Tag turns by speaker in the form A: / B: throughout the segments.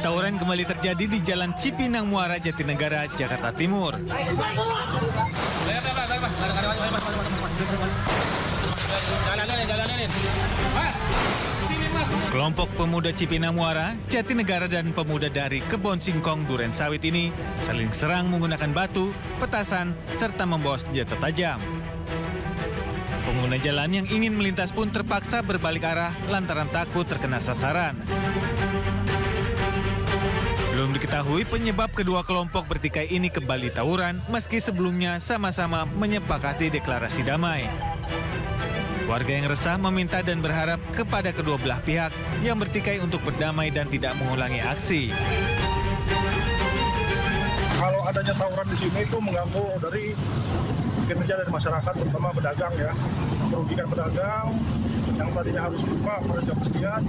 A: Tawuran kembali terjadi di Jalan Cipinang Muara, Jatinegara, Jakarta Timur. Kelompok pemuda Cipinang Muara, Jatinegara dan pemuda dari Kebon Singkong Duren Sawit ini saling serang menggunakan batu, petasan, serta membawa senjata tajam. Pengguna jalan yang ingin melintas pun terpaksa berbalik arah lantaran takut terkena sasaran. Belum diketahui penyebab kedua kelompok bertikai ini kembali tawuran meski sebelumnya sama-sama menyepakati deklarasi damai. Warga yang resah meminta dan berharap kepada kedua belah pihak yang bertikai untuk berdamai dan tidak mengulangi aksi.
B: Kalau adanya tawuran di sini itu mengganggu dari kinerja dari masyarakat, terutama pedagang ya. Merugikan pedagang yang tadinya harus buka pada jam sekian,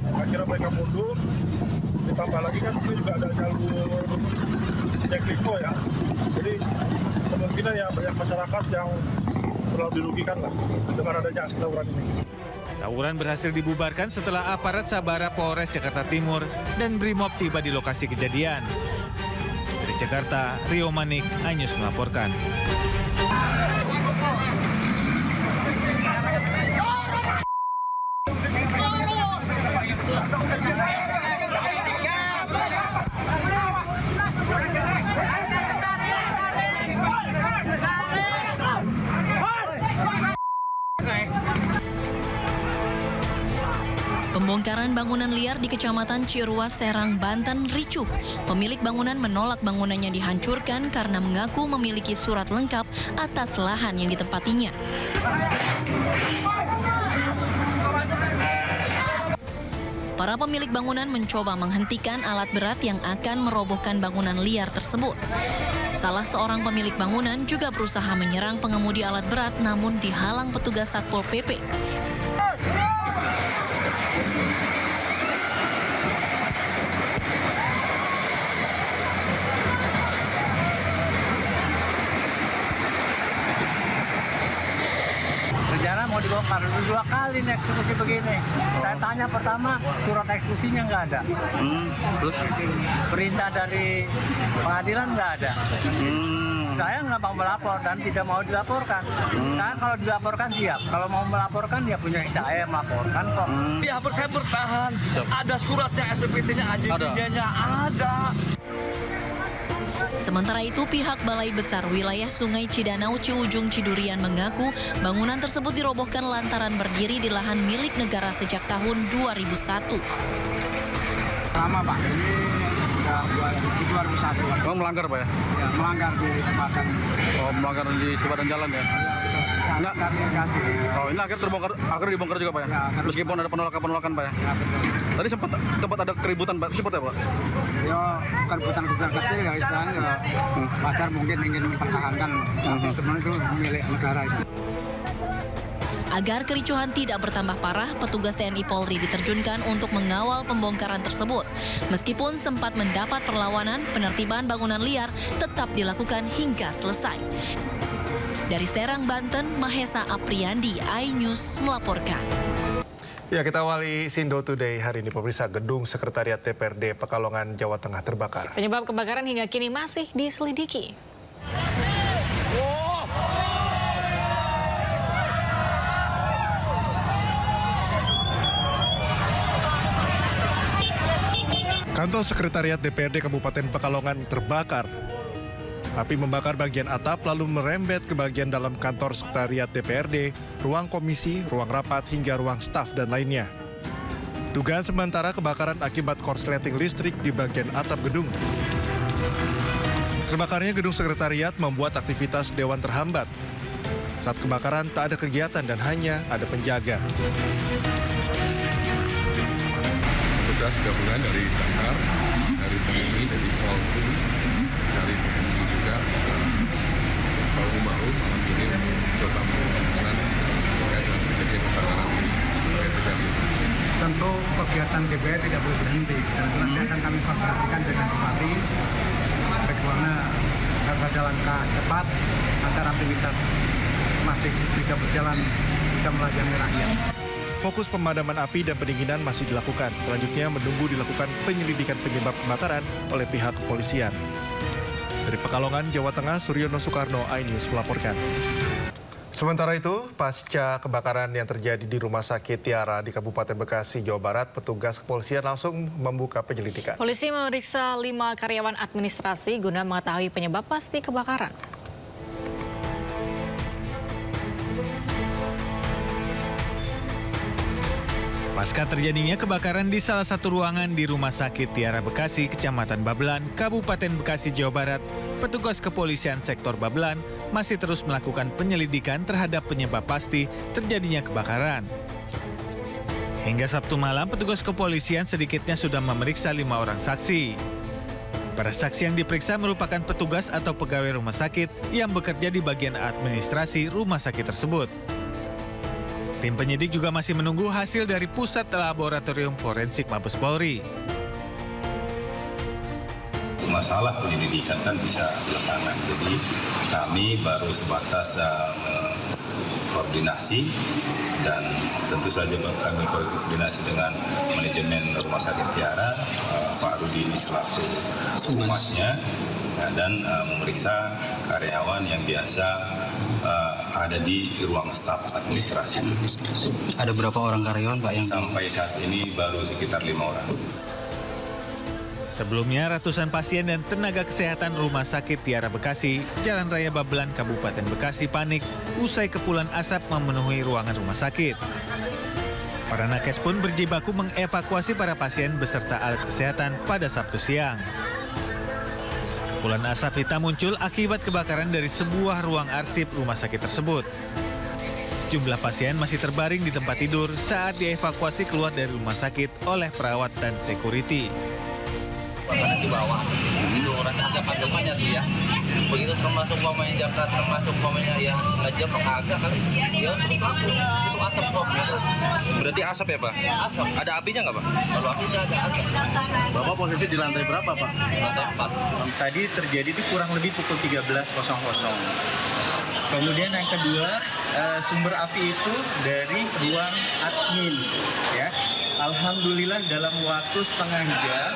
B: akhirnya mereka mundur. Ditambah lagi kan ini juga ada jalur Jaklingko ya. Jadi kemungkinan ya banyak masyarakat yang terlalu dirugikan lah dengan adanya aksi tawuran ini.
A: Tawuran berhasil dibubarkan setelah aparat Sabara Polres Jakarta Timur dan Brimob tiba di lokasi kejadian. Dari Jakarta, Rio Manik, iNews melaporkan.
C: Pembongkaran bangunan liar di Kecamatan Ciruas, Serang, Banten ricuh. Pemilik bangunan menolak bangunannya dihancurkan karena mengaku memiliki surat lengkap atas lahan yang ditempatinya. Para pemilik bangunan mencoba menghentikan alat berat yang akan merobohkan bangunan liar tersebut. Salah seorang pemilik bangunan juga berusaha menyerang pengemudi alat berat namun dihalang petugas Satpol PP.
D: Rencana mau dibongkar dua kali nih eksekusi begini. Saya tanya pertama surat eksekusinya nggak ada. Terus perintah dari pengadilan nggak ada. Saya nggak mau melapor dan tidak mau dilaporkan. Saya kalau dilaporkan siap. Kalau mau melaporkan ya punya saya melaporkan kok.
E: Ya saya bertahan. Ada suratnya SPPT-nya, AJDJ-nya ada.
C: Sementara itu, pihak Balai Besar Wilayah Sungai Cidanau Ciujung Cidurian mengaku bangunan tersebut dirobohkan lantaran berdiri di lahan milik negara sejak tahun 2001.
F: Lama Pak, ini sudah 2001.
E: Oh, melanggar Pak ya?
F: Ya, melanggar di sepadan.
E: Oh, melanggar di sepadan jalan ya?
F: Enggak, kami kasih.
E: Oh, ini akhirnya dibongkar juga Pak ya?
F: Ya,
E: meskipun ada penolakan Pak ya?
F: Ya, betul.
E: Tadi sempat ada keributan Pak, sempat ya Pak?
F: Ya, bukan kebutuhan kecil ya istilahnya ya. Wajar mungkin ingin mempertahankan. Tapi sebenarnya itu milik negara itu.
C: Agar kericuhan tidak bertambah parah, petugas TNI Polri diterjunkan untuk mengawal pembongkaran tersebut. Meskipun sempat mendapat perlawanan, penertiban bangunan liar tetap dilakukan hingga selesai. Dari Serang, Banten, Mahesa Apriandi, iNews melaporkan.
G: Ya, kita awali Sindo Today hari ini, pemirsa. Gedung Sekretariat DPRD Pekalongan, Jawa Tengah terbakar.
H: Penyebab kebakaran hingga kini masih diselidiki.
G: Kantor Sekretariat DPRD Kabupaten Pekalongan terbakar. Api membakar bagian atap lalu merembet ke bagian dalam kantor Sekretariat DPRD, ruang komisi, ruang rapat, hingga ruang staf dan lainnya. Dugaan sementara kebakaran akibat korsleting listrik di bagian atap gedung. Terbakarnya gedung sekretariat membuat aktivitas dewan terhambat. Saat kebakaran tak ada kegiatan dan hanya ada penjaga.
I: Petugas gabungan dari Damkar, dari TNI, dari Polri, dari TNI juga, baru malam ini coba melakukan terkait dengan kejadian kebakaran ini sebagai terjadi.
F: Tentu kegiatan DPR tidak boleh berhenti. Dan nanti akan kami koordinasikan dengan Bupati bagaimana agar berjalan cepat agar aktivitas masih bisa berjalan, bisa melayani rakyat.
G: Fokus pemadaman api dan pendinginan masih dilakukan. Selanjutnya menunggu dilakukan penyelidikan penyebab kebakaran oleh pihak kepolisian. Dari Pekalongan, Jawa Tengah, Suryono Soekarno, iNews melaporkan. Sementara itu, pasca kebakaran yang terjadi di Rumah Sakit Tiara di Kabupaten Bekasi, Jawa Barat, petugas kepolisian langsung membuka penyelidikan.
H: Polisi memeriksa 5 karyawan administrasi guna mengetahui penyebab pasti kebakaran.
A: Pasca terjadinya kebakaran di salah satu ruangan di Rumah Sakit Tiara Bekasi, Kecamatan Babelan, Kabupaten Bekasi, Jawa Barat, petugas kepolisian sektor Babelan masih terus melakukan penyelidikan terhadap penyebab pasti terjadinya kebakaran. Hingga Sabtu malam, petugas kepolisian sedikitnya sudah memeriksa 5 orang saksi. Para saksi yang diperiksa merupakan petugas atau pegawai rumah sakit yang bekerja di bagian administrasi rumah sakit tersebut. Tim penyidik juga masih menunggu hasil dari Pusat Laboratorium Forensik Mabes Polri.
J: Masalah penyelidikan kan bisa belakangan, jadi kami baru sebatas koordinasi dan tentu saja kami koordinasi dengan manajemen Rumah Sakit Tiara, Pak Rudi ini selaku humasnya, dan memeriksa karyawan yang biasa ada di ruang staf administrasi.
K: Ada berapa orang karyawan, Pak? Yang
J: sampai saat ini baru sekitar 5 orang.
A: Sebelumnya, ratusan pasien dan tenaga kesehatan Rumah Sakit Tiara Bekasi, Jalan Raya Babelan, Kabupaten Bekasi panik usai kepulan asap memenuhi ruangan rumah sakit. Para nakes pun berjibaku mengevakuasi para pasien beserta alat kesehatan pada Sabtu siang. Kepulan asap hitam muncul akibat kebakaran dari sebuah ruang arsip rumah sakit tersebut. Sejumlah pasien masih terbaring di tempat tidur saat dievakuasi keluar dari rumah sakit oleh perawat dan security.
E: Di bawah, itu rasanya asapnya tuh ya. Begitu termasuk pemain Jakarta, termasuk pemainnya ya setengah jam agak kali. Ya itu asap kok.
K: berarti asap ya, Pak?
E: Asap.
K: Ada apinya nggak, Pak?
E: Kalau apinya ada asap.
F: Bapak posisi di lantai berapa, Pak?
E: Lantai 4.
D: Tadi terjadi itu kurang lebih pukul 13.00. Kemudian yang kedua, sumber api itu dari ruang admin. Ya, alhamdulillah dalam waktu setengah jam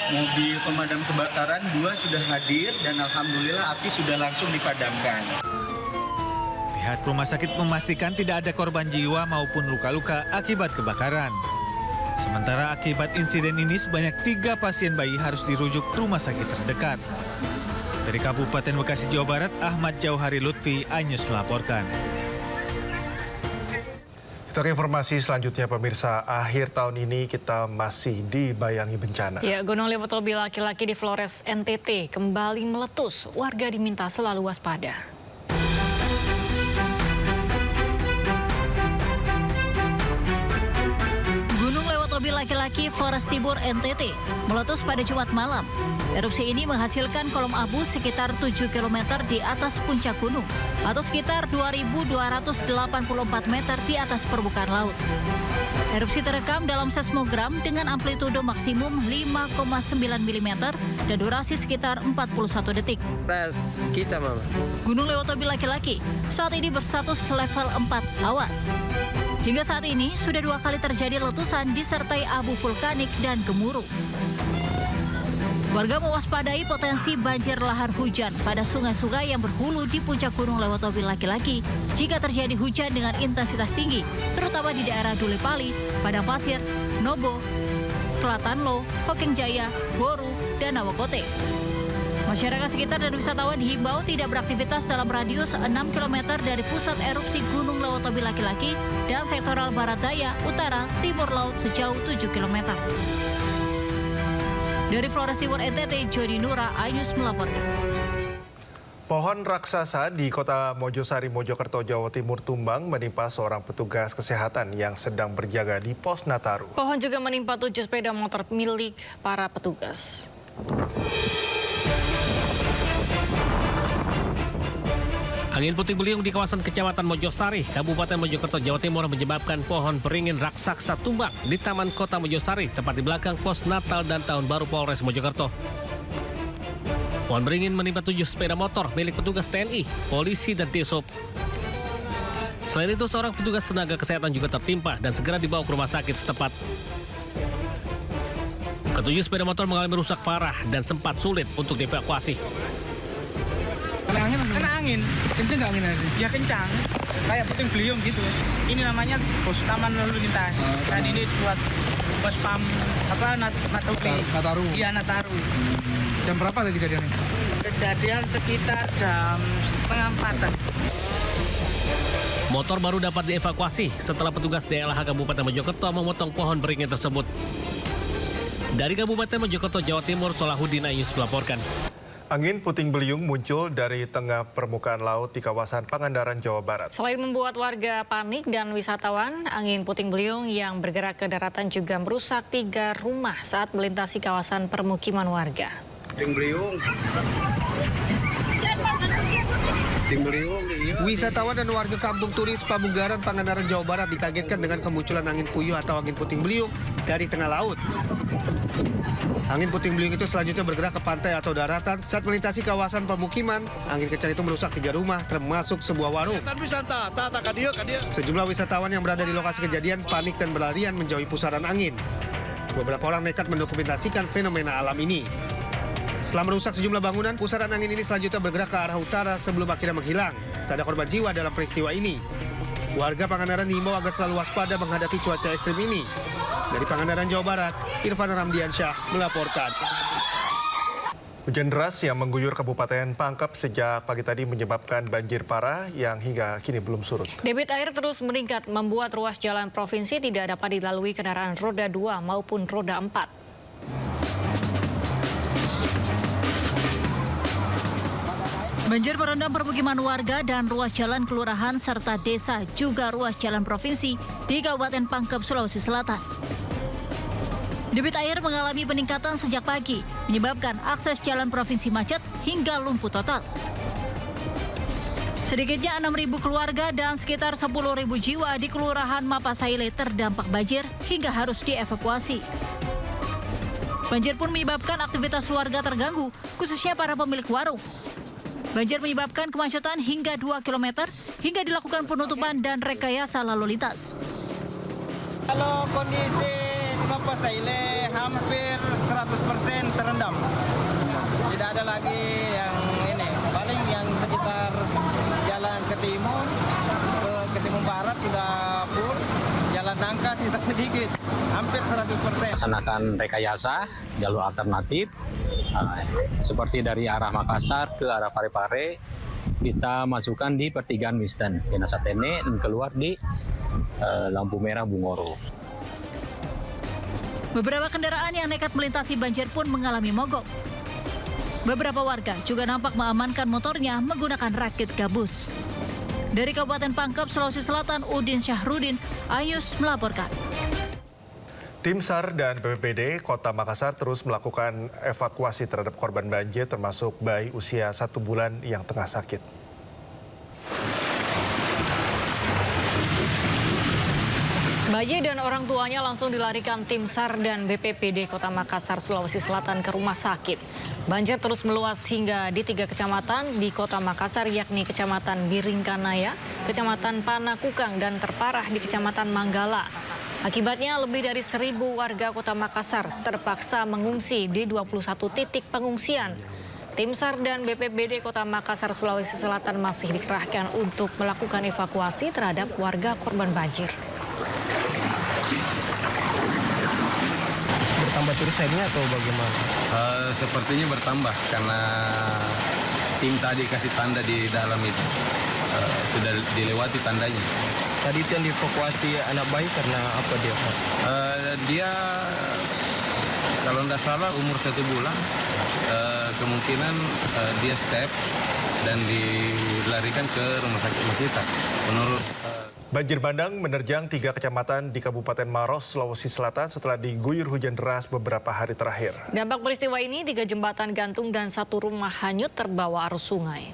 D: mobil pemadam kebakaran 2 sudah hadir dan alhamdulillah api sudah langsung dipadamkan.
A: Pihak rumah sakit memastikan tidak ada korban jiwa maupun luka-luka akibat kebakaran. Sementara akibat insiden ini sebanyak 3 pasien bayi harus dirujuk ke rumah sakit terdekat. Dari Kabupaten Bekasi, Jawa Barat, Ahmad Jauhari Lutfi, iNews melaporkan.
G: Kita ke informasi selanjutnya, pemirsa. Akhir tahun ini kita masih dibayangi bencana.
H: Ya, Gunung Lewotobi laki-laki di Flores, NTT kembali meletus. Warga diminta selalu waspada.
C: Gunung Lewotobi laki-laki Flores Tibur, NTT meletus pada Jumat malam. Erupsi ini menghasilkan kolom abu sekitar 7 km di atas puncak gunung atau sekitar 2.284 meter di atas permukaan laut. Erupsi terekam dalam seismogram dengan amplitudo maksimum 5,9 mm dan durasi sekitar 41 detik. Gunung Lewotobi laki-laki saat ini berstatus level 4 awas. Hingga saat ini sudah 2 kali terjadi letusan disertai abu vulkanik dan gemuruh. Warga mewaspadai potensi banjir lahar hujan pada sungai-sungai yang berhulu di puncak Gunung Lewotobi laki-laki jika terjadi hujan dengan intensitas tinggi, terutama di daerah Dule Pali, Padang Pasir, Nobo, Klatanlo, Hokeng Jaya, Boru, dan Nawakote. Masyarakat sekitar dan wisatawan dihimbau tidak beraktivitas dalam radius 6 km dari pusat erupsi Gunung Lewotobi laki-laki dan sektoral barat daya, utara, timur laut sejauh 7 km. Dari Flores Tibur, NTT, Jody Nura, iNews melaporkan.
G: Pohon raksasa di kota Mojosari, Mojokerto, Jawa Timur tumbang menimpa seorang petugas kesehatan yang sedang berjaga di pos Nataru.
H: Pohon juga menimpa 7 sepeda motor milik para petugas.
L: Angin puting beliung di kawasan Kecamatan Mojosari, Kabupaten Mojokerto, Jawa Timur menyebabkan pohon beringin raksasa tumbang di Taman Kota Mojosari, tepat di belakang pos Natal dan Tahun Baru Polres Mojokerto. Pohon beringin menimpa 7 sepeda motor milik petugas TNI, polisi, dan Dishub. Selain itu, seorang petugas tenaga kesehatan juga tertimpa dan segera dibawa ke rumah sakit setempat. Ketujuh sepeda motor mengalami rusak parah dan sempat sulit untuk dievakuasi.
D: Kena angin. Kenceng nggak anginnya? Ya kencang. Kayak puting beliung gitu. Ini namanya pos taman lalu lintas. Dan ini buat pos pam Nataru. Iya, Nataru.
F: Jam berapa tadi kejadiannya?
D: Kejadian sekitar jam 3:30.
L: Motor baru dapat dievakuasi setelah petugas DLH Kabupaten Mojokerto memotong pohon beringin tersebut. Dari Kabupaten Mojokerto, Jawa Timur, Solahuddin Ayus melaporkan.
G: Angin puting beliung muncul dari tengah permukaan laut di kawasan Pangandaran, Jawa Barat.
H: Selain membuat warga panik dan wisatawan, angin puting beliung yang bergerak ke daratan juga merusak 3 rumah saat melintasi kawasan permukiman warga.
M: Wisatawan dan warga kampung turis Pamunggaran, Pangandaran, Jawa Barat dikagetkan dengan kemunculan angin puyuh atau angin puting beliung dari tengah laut. Angin puting beliung itu selanjutnya bergerak ke pantai atau daratan saat melintasi kawasan pemukiman. Angin kencang itu merusak 3 rumah termasuk sebuah warung. Sejumlah wisatawan yang berada di lokasi kejadian panik dan berlarian menjauhi pusaran angin. Beberapa orang nekat mendokumentasikan fenomena alam ini. Setelah merusak sejumlah bangunan, pusaran angin ini selanjutnya bergerak ke arah utara sebelum akhirnya menghilang. Tak ada korban jiwa dalam peristiwa ini. Warga Pangandaran diimbau agar selalu waspada menghadapi cuaca ekstrim ini. Dari Pangandaran, Jawa Barat, Irfan Ramdiansyah melaporkan.
G: Hujan deras yang mengguyur Kabupaten Pangkep sejak pagi tadi menyebabkan banjir parah yang hingga kini belum surut.
H: Debit air terus meningkat membuat ruas jalan provinsi tidak dapat dilalui kendaraan roda 2 maupun roda 4. Banjir merendam permukiman warga dan ruas jalan kelurahan serta desa juga ruas jalan provinsi di Kabupaten Pangkep, Sulawesi Selatan. Debit air mengalami peningkatan sejak pagi, menyebabkan akses jalan provinsi macet hingga lumpuh total. Sedikitnya 6.000 keluarga dan sekitar 10.000 jiwa di Kelurahan Mapasaile terdampak banjir hingga harus dievakuasi. Banjir pun menyebabkan aktivitas warga terganggu, khususnya para pemilik warung. Banjir menyebabkan kemacetan hingga 2 km hingga dilakukan penutupan dan rekayasa lalu lintas.
D: Kalau kondisi Mapasaile hampir 100% terendam. Tidak ada lagi yang ini. Paling yang sekitar jalan ke timur barat sudah full. Jalan nangka sisa sedikit. Hampir 100%.
K: Laksanakan rekayasa jalur alternatif. Seperti dari arah Makassar ke arah Parepare, kita masukkan di pertigaan Wisten, Yenasatene, dan keluar di lampu merah Bungoro.
C: Beberapa kendaraan yang nekat melintasi banjir pun mengalami mogok. Beberapa warga juga nampak mengamankan motornya menggunakan rakit gabus. Dari Kabupaten Pangkep, Sulawesi Selatan, Udin Syahrudin, Ayus melaporkan.
G: Tim SAR dan BPBD Kota Makassar terus melakukan evakuasi terhadap korban banjir termasuk bayi usia 1 bulan yang tengah sakit.
H: Bayi dan orang tuanya langsung dilarikan tim SAR dan BPBD Kota Makassar, Sulawesi Selatan ke rumah sakit. Banjir terus meluas hingga di 3 kecamatan di Kota Makassar, yakni Kecamatan Biringkanaya, Kecamatan Panakukang, dan terparah di Kecamatan Manggala. Akibatnya lebih dari 1.000 warga Kota Makassar terpaksa mengungsi di 21 titik pengungsian. Tim SAR dan BPBD Kota Makassar, Sulawesi Selatan masih dikerahkan untuk melakukan evakuasi terhadap warga korban banjir.
M: Bertambah turis airnya atau bagaimana?
E: Sepertinya bertambah karena tim tadi kasih tanda di dalam itu. Sudah dilewati tandanya.
M: Tadi itu yang dievakuasi anak bayi karena apa dia?
E: Dia kalau tidak salah umur 1 bulan. Kemungkinan dia step dan dilarikan ke rumah sakit Masita. Menurut
G: Banjir bandang menerjang 3 kecamatan di Kabupaten Maros, Sulawesi Selatan setelah diguyur hujan deras beberapa hari terakhir.
H: Dampak peristiwa ini 3 jembatan gantung dan 1 rumah hanyut terbawa arus sungai.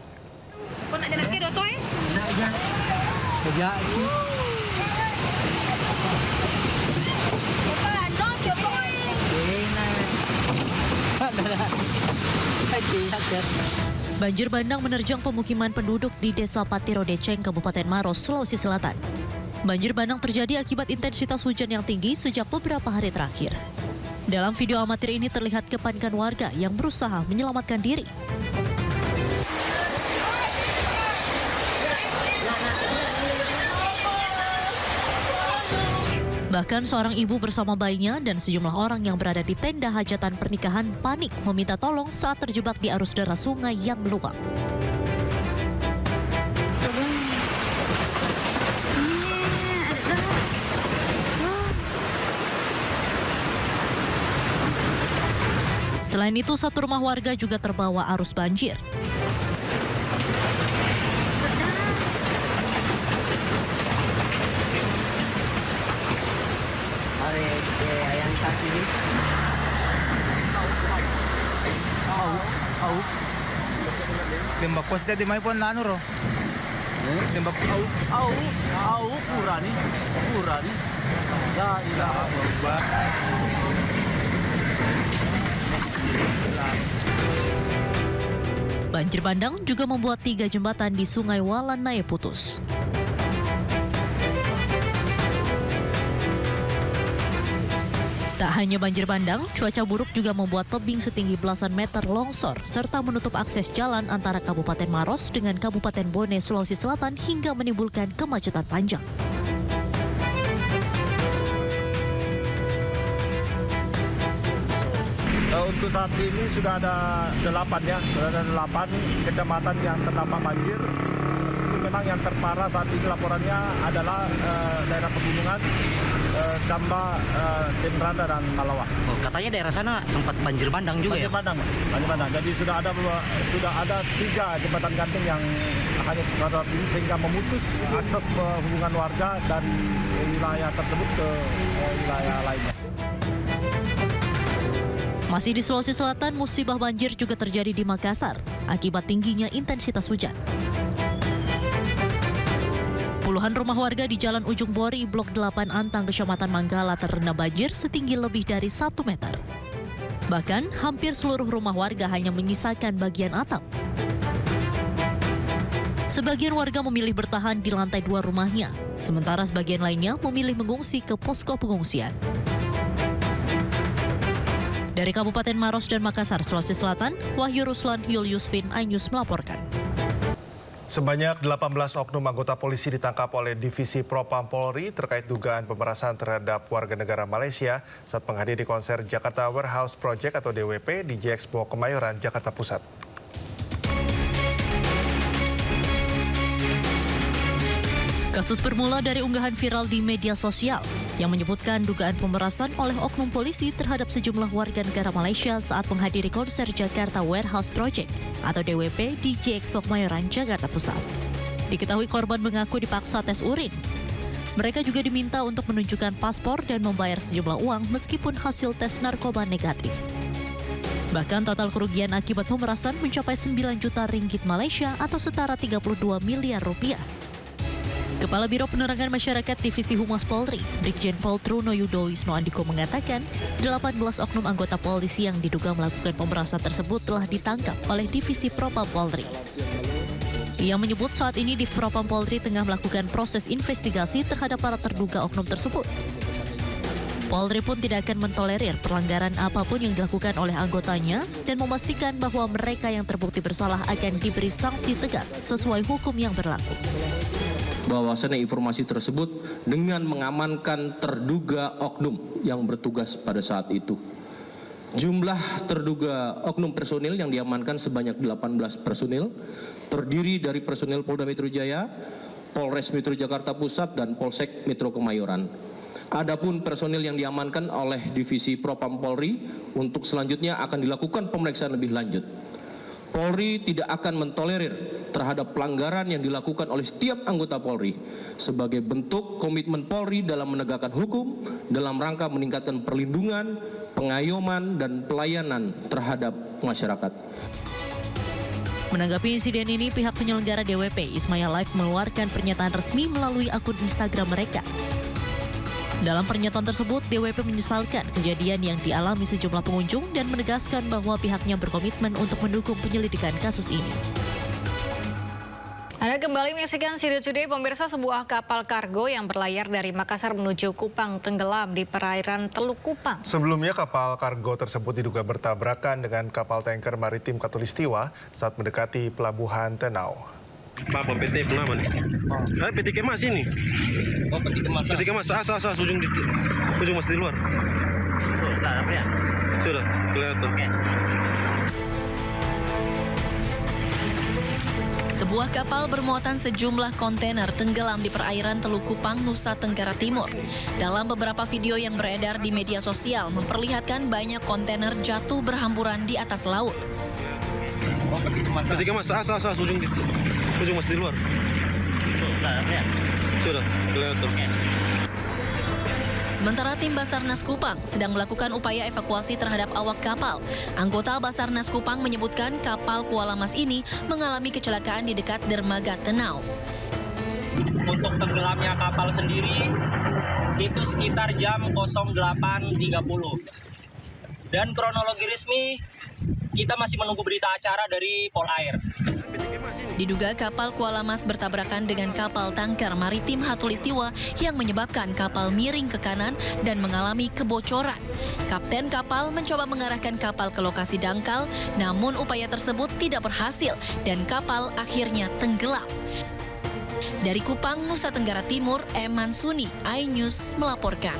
N: Banjir bandang menerjang pemukiman penduduk di Desa Patiro Deceng, Kabupaten Maros, Sulawesi Selatan. Banjir bandang terjadi akibat intensitas hujan yang tinggi sejak beberapa hari terakhir. Dalam video amatir ini terlihat kepanikan warga yang berusaha menyelamatkan diri. Bahkan seorang ibu bersama bayinya dan sejumlah orang yang berada di tenda hajatan pernikahan panik meminta tolong saat terjebak di arus deras sungai yang meluap. Selain itu, satu rumah warga juga terbawa arus banjir.
E: Tembak pos tadi mai pun nanu ro. Tembak kurani. Ya ilaha illallah.
N: Banjir bandang juga membuat 3 jembatan di Sungai Walanae putus. Tak hanya banjir bandang, cuaca buruk juga membuat tebing setinggi belasan meter longsor serta menutup akses jalan antara Kabupaten Maros dengan Kabupaten Bone, Sulawesi Selatan hingga menimbulkan kemacetan panjang.
B: Untuk saat ini sudah ada 8 kecamatan yang terdampak banjir. Meskipun memang yang terparah saat ini laporannya adalah daerah pegunungan, Camba, Cemranda dan Malawah.
O: Oh, katanya daerah sana sempat banjir bandang juga
B: banjir bandang. Jadi sudah ada 3 jembatan gantung yang hanya pada ini sehingga memutus akses hubungan warga dari wilayah tersebut ke wilayah lainnya.
N: Masih di Sulawesi Selatan, musibah banjir juga terjadi di Makassar akibat tingginya intensitas hujan. Puluhan rumah warga di Jalan Ujung Bori, Blok 8 Antang, Kecamatan Manggala terendam banjir setinggi lebih dari 1 meter. Bahkan, hampir seluruh rumah warga hanya menyisakan bagian atap. Sebagian warga memilih bertahan di lantai 2 rumahnya, sementara sebagian lainnya memilih mengungsi ke posko pengungsian. Dari Kabupaten Maros dan Makassar, Sulawesi Selatan, Wahyu Ruslan, Yuliusvin, iNews melaporkan.
G: Sebanyak 18 oknum anggota polisi ditangkap oleh Divisi Propam Polri terkait dugaan pemerasan terhadap warga negara Malaysia saat menghadiri konser Jakarta Warehouse Project atau DWP di J-Expo Kemayoran, Jakarta Pusat.
N: Kasus bermula dari unggahan viral di media sosial yang menyebutkan dugaan pemerasan oleh oknum polisi terhadap sejumlah warga negara Malaysia saat menghadiri konser Jakarta Warehouse Project atau DWP di J-Expo Kemayoran, Jakarta Pusat. Diketahui korban mengaku dipaksa tes urin. Mereka juga diminta untuk menunjukkan paspor dan membayar sejumlah uang meskipun hasil tes narkoba negatif. Bahkan total kerugian akibat pemerasan mencapai 9 juta ringgit Malaysia atau setara 32 miliar rupiah. Kepala Biro Penerangan Masyarakat Divisi Humas Polri, Brigjen Pol Truno Yudo Wisno Andiko mengatakan 18 oknum anggota polisi yang diduga melakukan pemerasan tersebut telah ditangkap oleh Divisi Propam Polri. Ia menyebut saat ini Div Propam Polri tengah melakukan proses investigasi terhadap para terduga oknum tersebut. Polri pun tidak akan mentolerir pelanggaran apapun yang dilakukan oleh anggotanya dan memastikan bahwa mereka yang terbukti bersalah akan diberi sanksi tegas sesuai hukum yang berlaku.
P: Bahwasannya informasi tersebut dengan mengamankan terduga oknum yang bertugas pada saat itu. Jumlah terduga oknum personil yang diamankan sebanyak 18 personil, terdiri dari personil Polda Metro Jaya, Polres Metro Jakarta Pusat, dan Polsek Metro Kemayoran. Adapun personil yang diamankan oleh Divisi Propam Polri untuk selanjutnya akan dilakukan pemeriksaan lebih lanjut. Polri tidak akan mentolerir terhadap pelanggaran yang dilakukan oleh setiap anggota Polri sebagai bentuk komitmen Polri dalam menegakkan hukum dalam rangka meningkatkan perlindungan, pengayoman, dan pelayanan terhadap masyarakat.
N: Menanggapi insiden ini, pihak penyelenggara DWP Ismaya Live mengeluarkan pernyataan resmi melalui akun Instagram mereka. Dalam pernyataan tersebut, DWP menyesalkan kejadian yang dialami sejumlah pengunjung dan menegaskan bahwa pihaknya berkomitmen untuk mendukung penyelidikan kasus ini.
H: Anda kembali menyaksikan Sido Today, pemirsa. Sebuah kapal kargo yang berlayar dari Makassar menuju Kupang tenggelam di perairan Teluk Kupang.
G: Sebelumnya kapal kargo tersebut diduga bertabrakan dengan kapal tanker maritim Khatulistiwa saat mendekati pelabuhan Tenau.
Q: Apa PT Pelabuhan? PT Kemas ini.
E: Oh, PT Kemas.
Q: PT Kemas, asas ujung masih di luar. Sudah kelihatan.
C: Sebuah kapal bermuatan sejumlah kontainer tenggelam di perairan Teluk Kupang, Nusa Tenggara Timur. Dalam beberapa video yang beredar di media sosial memperlihatkan banyak kontainer jatuh berhamburan di atas laut.
Q: PT Kemas, asas ujung masih di luar. Sudah kelihatan.
C: Sementara tim Basarnas Kupang sedang melakukan upaya evakuasi terhadap awak kapal. Anggota Basarnas Kupang menyebutkan kapal Kuala Mas ini mengalami kecelakaan di dekat dermaga Tenau.
R: Untuk tenggelamnya kapal sendiri itu sekitar jam 08.30. Dan kronologi resmi kita masih menunggu berita acara dari Polair.
C: Diduga kapal Kuala Mas bertabrakan dengan kapal tanker maritim Khatulistiwa yang menyebabkan kapal miring ke kanan dan mengalami kebocoran. Kapten kapal mencoba mengarahkan kapal ke lokasi dangkal, namun upaya tersebut tidak berhasil dan kapal akhirnya tenggelam. Dari Kupang, Nusa Tenggara Timur, Eman Suni, iNews melaporkan.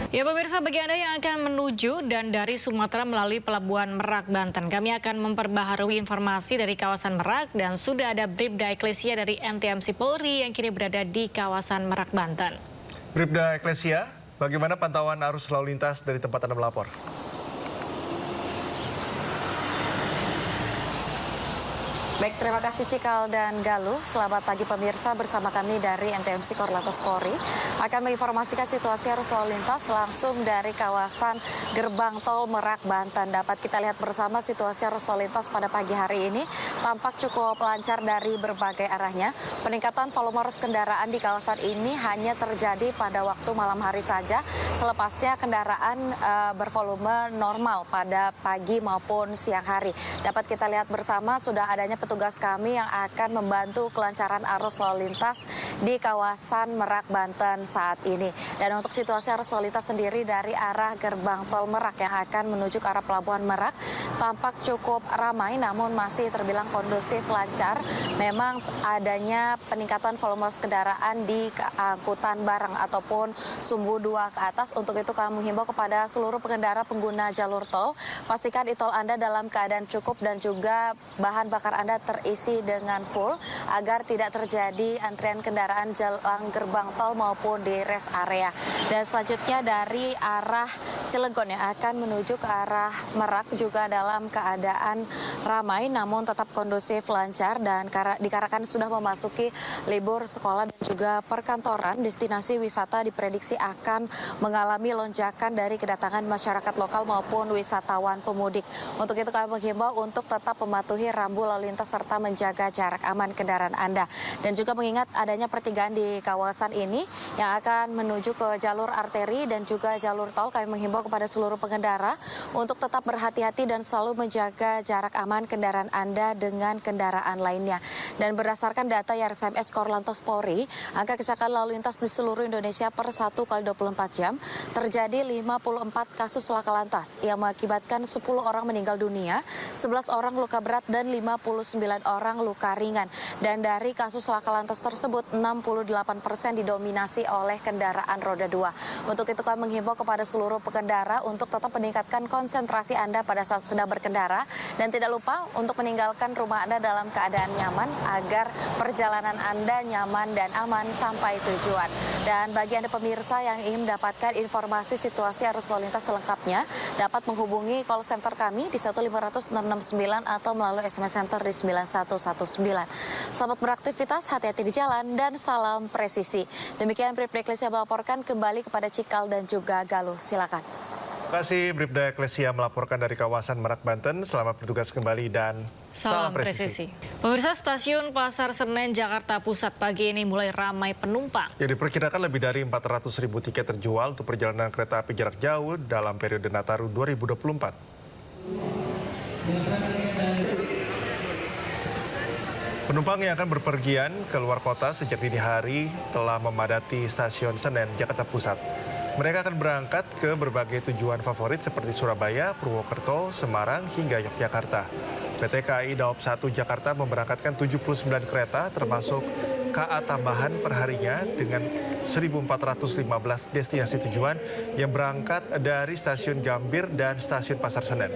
H: Ya pemirsa, bagi Anda yang akan menuju dan dari Sumatera melalui Pelabuhan Merak, Banten, kami akan memperbaharui informasi dari kawasan Merak dan sudah ada Bribda Eklesia dari NTMC Polri yang kini berada di kawasan Merak, Banten.
G: Bribda Eklesia, bagaimana pantauan arus lalu lintas dari tempat Anda melapor?
S: Baik, terima kasih Cikal dan Galuh. Selamat pagi pemirsa, bersama kami dari NTMC Korlantas Polri akan menginformasikan situasi arus lalu lintas langsung dari kawasan Gerbang Tol Merak, Banten. Dapat kita lihat bersama situasi arus lalu lintas pada pagi hari ini tampak cukup lancar dari berbagai arahnya. Peningkatan volume arus kendaraan di kawasan ini hanya terjadi pada waktu malam hari saja. Selepasnya kendaraan bervolume normal pada pagi maupun siang hari. Dapat kita lihat bersama sudah adanya petugas kami yang akan membantu kelancaran arus lalu lintas di kawasan Merak, Banten saat ini. Dan untuk situasi arus lalu lintas sendiri dari arah Gerbang Tol Merak yang akan menuju ke arah Pelabuhan Merak tampak cukup ramai namun masih terbilang kondusif, lancar. Memang adanya peningkatan volume kendaraan di angkutan barang ataupun sumbu 2 ke atas. Untuk itu kami menghimbau kepada seluruh pengendara pengguna jalur tol, pastikan e-tol Anda dalam keadaan cukup dan juga bahan bakar Anda terisi dengan full agar tidak terjadi antrian kendaraan jelang gerbang tol maupun di rest area. Dan selanjutnya dari arah Cilegon yang akan menuju ke arah Merak juga dalam keadaan ramai namun tetap kondusif, lancar, dan dikarenakan sudah memasuki libur sekolah dan juga perkantoran, destinasi wisata diprediksi akan mengalami lonjakan dari kedatangan masyarakat lokal maupun wisatawan pemudik. Untuk itu kami menghimbau untuk tetap mematuhi rambu lalu lintas serta menjaga jarak aman kendaraan Anda. Dan juga mengingat adanya pertigaan di kawasan ini yang akan menuju ke jalur arteri dan juga jalur tol, kami menghimbau kepada seluruh pengendara untuk tetap berhati-hati dan selalu menjaga jarak aman kendaraan Anda dengan kendaraan lainnya. Dan berdasarkan data YRSMS Korlantas Polri, angka kecelakaan lalu lintas di seluruh Indonesia per 1x24 jam terjadi 54 kasus laka lantas yang mengakibatkan 10 orang meninggal dunia, 11 orang luka berat dan 59 orang luka ringan. Dan dari kasus laka lantas tersebut 68% didominasi oleh kendaraan roda 2. Untuk itu kami menghimbau kepada seluruh pengendara untuk tetap meningkatkan konsentrasi Anda pada saat sedang berkendara dan tidak lupa untuk meninggalkan rumah Anda dalam keadaan nyaman agar perjalanan Anda nyaman dan aman sampai tujuan. Dan bagi Anda pemirsa yang ingin mendapatkan informasi situasi arus lalu lintas selengkapnya dapat menghubungi call center kami di 15669 atau melalui SMS Center di 9119. Selamat beraktivitas, hati-hati di jalan, dan salam presisi. Demikian Bribda Eklesia melaporkan, kembali kepada Cikal dan juga Galuh. Silakan.
G: Terima kasih Bribda Eklesia melaporkan dari kawasan Merak, Banten. Selamat bertugas kembali dan
H: salam presisi. Pemirsa, stasiun Pasar Senen Jakarta Pusat pagi ini mulai ramai penumpang.
G: Ya, diperkirakan lebih dari 400.000 tiket terjual untuk perjalanan kereta api jarak jauh dalam periode Nataru 2024. Penumpang yang akan berpergian ke luar kota sejak dini hari telah memadati stasiun Senen Jakarta Pusat. Mereka akan berangkat ke berbagai tujuan favorit seperti Surabaya, Purwokerto, Semarang, hingga Yogyakarta. PT KAI Daob 1 Jakarta memberangkatkan 79 kereta termasuk KA tambahan perharinya dengan 1.415 destinasi tujuan yang berangkat dari stasiun Gambir dan stasiun Pasar Senen.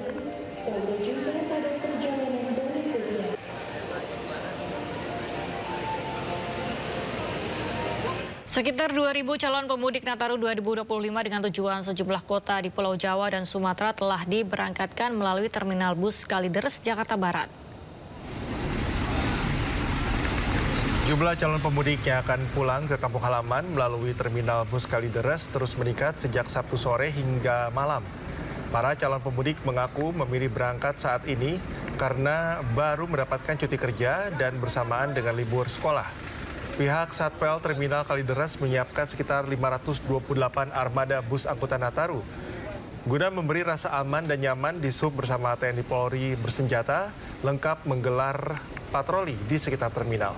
H: Sekitar 2.000 calon pemudik Nataru 2025 dengan tujuan sejumlah kota di Pulau Jawa dan Sumatera telah diberangkatkan melalui terminal bus Kalideres, Jakarta Barat.
G: Jumlah calon pemudik yang akan pulang ke kampung halaman melalui terminal bus Kalideres terus meningkat sejak Sabtu sore hingga malam. Para calon pemudik mengaku memilih berangkat saat ini karena baru mendapatkan cuti kerja dan bersamaan dengan libur sekolah. Pihak Satpel Terminal Kalideres menyiapkan sekitar 528 armada bus angkutan Nataru. Guna memberi rasa aman dan nyaman, Dishub bersama TNI Polri bersenjata lengkap menggelar patroli di sekitar terminal.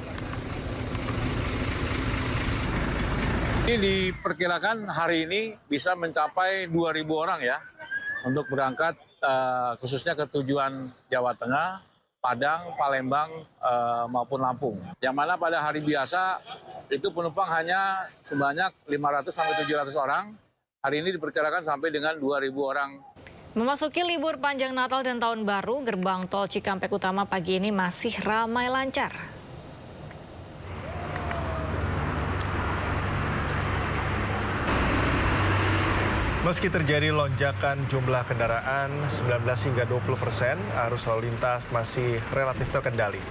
T: Ini diperkirakan hari ini bisa mencapai 2.000 orang ya untuk berangkat khususnya ke tujuan Jawa Tengah, Padang, Palembang, maupun Lampung. Yang mana pada hari biasa itu penumpang hanya sebanyak 500 sampai 700 orang. Hari ini diperkirakan sampai dengan 2.000 orang.
H: Memasuki libur panjang Natal dan Tahun Baru, gerbang tol Cikampek Utama pagi ini masih ramai lancar.
G: Meski terjadi lonjakan jumlah kendaraan 19 hingga 20%, arus lalu lintas masih relatif terkendali.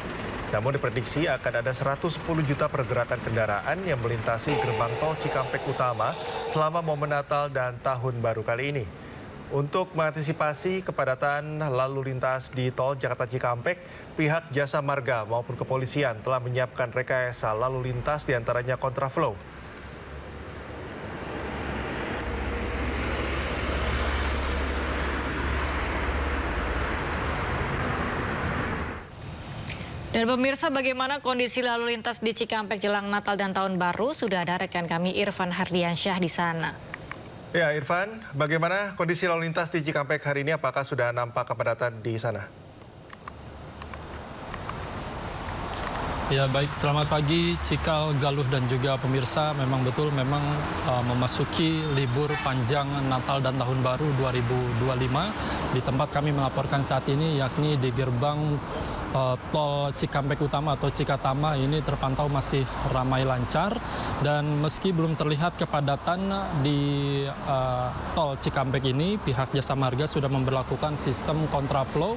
G: Namun diprediksi akan ada 110 juta pergerakan kendaraan yang melintasi gerbang tol Cikampek Utama selama momen Natal dan Tahun Baru kali ini. Untuk mengantisipasi kepadatan lalu lintas di tol Jakarta Cikampek, pihak Jasa Marga maupun kepolisian telah menyiapkan rekayasa lalu lintas diantaranya kontraflow.
H: Dan pemirsa, bagaimana kondisi lalu lintas di Cikampek jelang Natal dan Tahun Baru? Sudah ada rekan kami Irfan Hardiansyah di sana.
G: Ya, Irfan, bagaimana kondisi lalu lintas di Cikampek hari ini? Apakah sudah nampak kepadatan di sana?
U: Ya baik, selamat pagi Cikal, Galuh dan juga pemirsa. Memang betul, memasuki libur panjang Natal dan Tahun Baru 2025. Di tempat kami melaporkan saat ini, yakni di gerbang tol Cikampek Utama atau Cikatama, ini terpantau masih ramai lancar. Dan meski belum terlihat kepadatan di tol Cikampek ini, pihak Jasa Marga sudah memberlakukan sistem kontraflow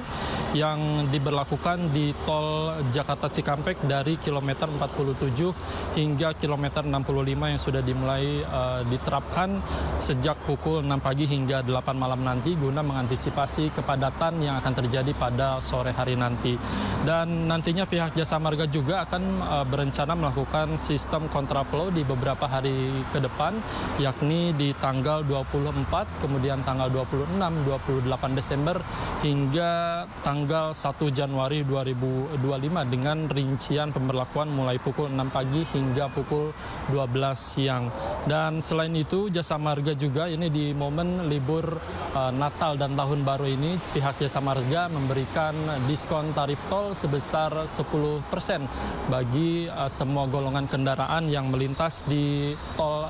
U: yang diberlakukan di tol Jakarta Cikampek dari kilometer 47 hingga kilometer 65 yang sudah dimulai diterapkan sejak pukul 6 pagi hingga 8 malam nanti guna mengantisipasi kepadatan yang akan terjadi pada sore hari nanti. Dan nantinya pihak Jasa Marga juga akan berencana melakukan sistem kontraflow di beberapa hari ke depan, yakni di tanggal 24, kemudian tanggal 26, 28 Desember hingga tanggal 1 Januari 2025 dengan rincian pemberlakuan mulai pukul 6 pagi hingga pukul 12 siang. Dan selain itu Jasa Marga juga ini di momen libur Natal dan Tahun Baru ini, pihak Jasa Marga memberikan diskon tarif tol sebesar 10% bagi semua golongan kendaraan yang melintas di tol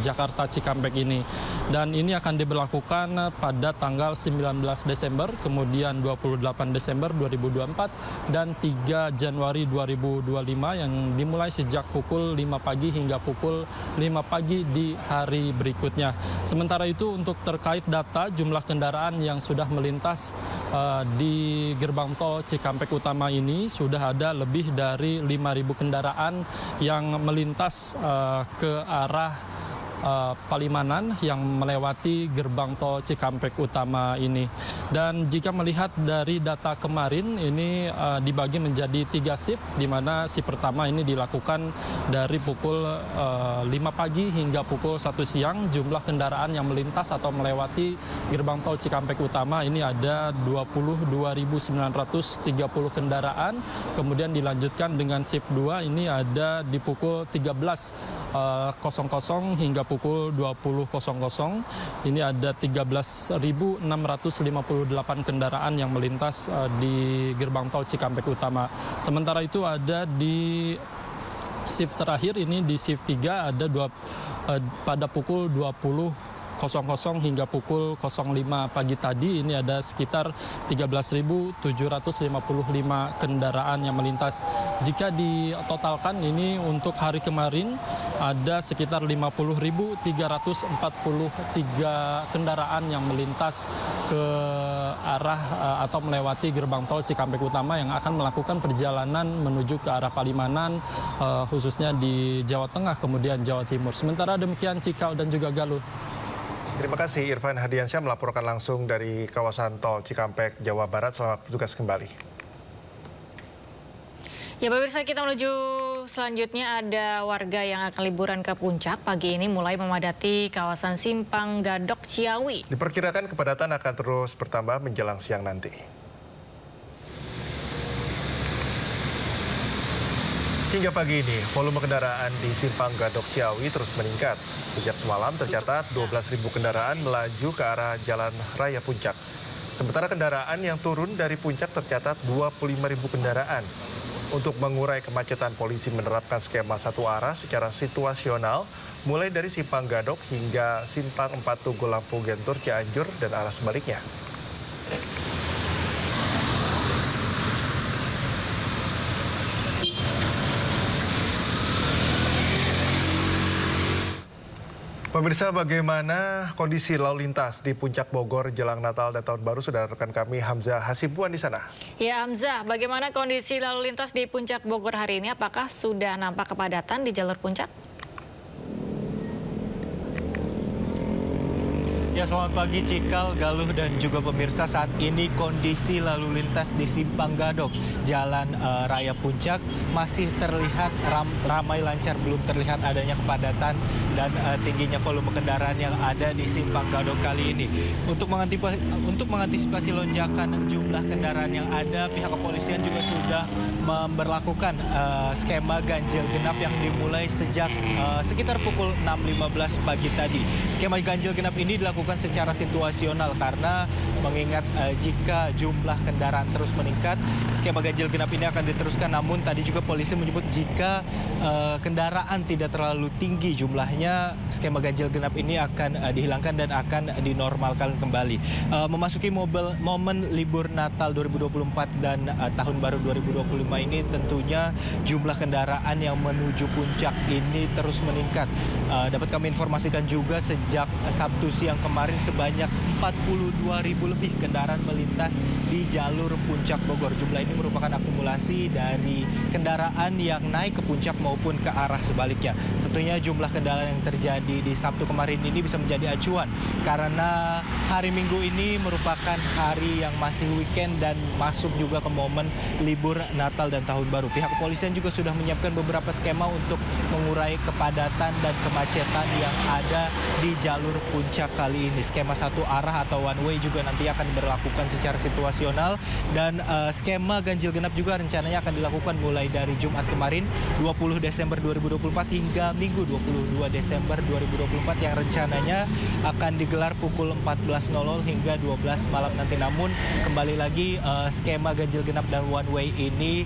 U: Jakarta Cikampek ini. Dan ini akan diberlakukan pada tanggal 19 Desember, kemudian 28 Desember 2024 dan 3 Januari 2025 yang dimulai sejak pukul 5 pagi hingga pukul 5 pagi di hari berikutnya. Sementara itu untuk terkait data jumlah kendaraan yang sudah melintas di gerbang tol Cikampek Utama ini, sudah ada lebih dari 5.000 kendaraan yang melintas ke arah Palimanan yang melewati gerbang tol Cikampek Utama ini. Dan jika melihat dari data kemarin ini dibagi menjadi 3 shift, di mana shift pertama ini dilakukan dari pukul 5 pagi hingga pukul 1 siang. Jumlah kendaraan yang melintas atau melewati gerbang tol Cikampek Utama ini ada 22.930 kendaraan. Kemudian dilanjutkan dengan shift 2 ini ada di pukul 13.00 hingga pukul 20.00. Ini ada 13.658 kendaraan yang melintas di gerbang tol Cikampek Utama. Sementara itu ada di shift terakhir ini di shift 3 ada pada pukul 20.00 hingga pukul 05 pagi tadi ini ada sekitar 13.755 kendaraan yang melintas. Jika ditotalkan ini untuk hari kemarin ada sekitar 50.343 kendaraan yang melintas ke arah atau melewati gerbang tol Cikampek Utama yang akan melakukan perjalanan menuju ke arah Palimanan, khususnya di Jawa Tengah kemudian Jawa Timur. Sementara demikian Cikal dan juga Galuh.
G: Terima kasih Irfan Hadiansyah melaporkan langsung dari kawasan tol Cikampek, Jawa Barat. Selamat bertugas kembali.
H: Ya pemirsa, kita menuju selanjutnya ada warga yang akan liburan ke puncak pagi ini mulai memadati kawasan Simpang Gadok Ciawi.
G: Diperkirakan kepadatan akan terus bertambah menjelang siang nanti. Hingga pagi ini, volume kendaraan di Simpang Gadok Ciawi terus meningkat. Sejak semalam tercatat 12.000 kendaraan melaju ke arah Jalan Raya Puncak. Sementara kendaraan yang turun dari puncak tercatat 25.000 kendaraan. Untuk mengurai kemacetan, polisi menerapkan skema satu arah secara situasional, mulai dari Simpang Gadok hingga Simpang 4 Tugu Lampu Gentur Cianjur dan arah sebaliknya. Pemirsa, bagaimana kondisi lalu lintas di Puncak Bogor jelang Natal dan Tahun Baru? Sudah rekan kami Hamzah Hasibuan di sana.
H: Ya Hamzah, bagaimana kondisi lalu lintas di Puncak Bogor hari ini? Apakah sudah nampak kepadatan di jalur puncak?
I: Ya, selamat pagi Cikal, Galuh dan juga pemirsa. Saat ini kondisi lalu lintas di Simpang Gadok, Jalan Raya Puncak masih terlihat ramai lancar, belum terlihat adanya kepadatan dan tingginya volume kendaraan yang ada di Simpang Gadok kali ini. Untuk mengantisipasi lonjakan jumlah kendaraan yang ada, pihak kepolisian juga sudah memberlakukan skema ganjil genap yang dimulai sejak sekitar pukul 6.15 pagi tadi. Skema ganjil genap ini dilakukan secara situasional karena mengingat jika jumlah kendaraan terus meningkat, skema ganjil genap ini akan diteruskan. Namun tadi juga polisi menyebut jika kendaraan tidak terlalu tinggi jumlahnya, skema ganjil genap ini akan dihilangkan dan akan dinormalkan kembali. Memasuki momen libur Natal 2024 dan Tahun Baru 2025 ini tentunya jumlah kendaraan yang menuju puncak ini terus meningkat. Dapat kami informasikan juga sejak Sabtu siang kemarin sebanyak 42.000 lebih kendaraan melintas di jalur Puncak Bogor. Jumlah ini merupakan akumulasi dari kendaraan yang naik ke puncak maupun ke arah sebaliknya. Tentunya jumlah kendaraan yang terjadi di Sabtu kemarin ini bisa menjadi acuan karena hari Minggu ini merupakan hari yang masih weekend dan masuk juga ke momen libur Natal dan Tahun Baru. Pihak kepolisian juga sudah menyiapkan beberapa skema untuk mengurai kepadatan dan kemacetan yang ada di jalur puncak kali ini. Skema satu arah atau one way juga nanti akan diberlakukan secara situasional dan skema ganjil genap juga rencananya akan dilakukan mulai dari Jumat kemarin 20 Desember 2024 hingga Minggu 22 Desember 2024 yang rencananya akan digelar pukul 14.00 hingga 12 malam nanti. Namun kembali lagi skema ganjil genap dan one way ini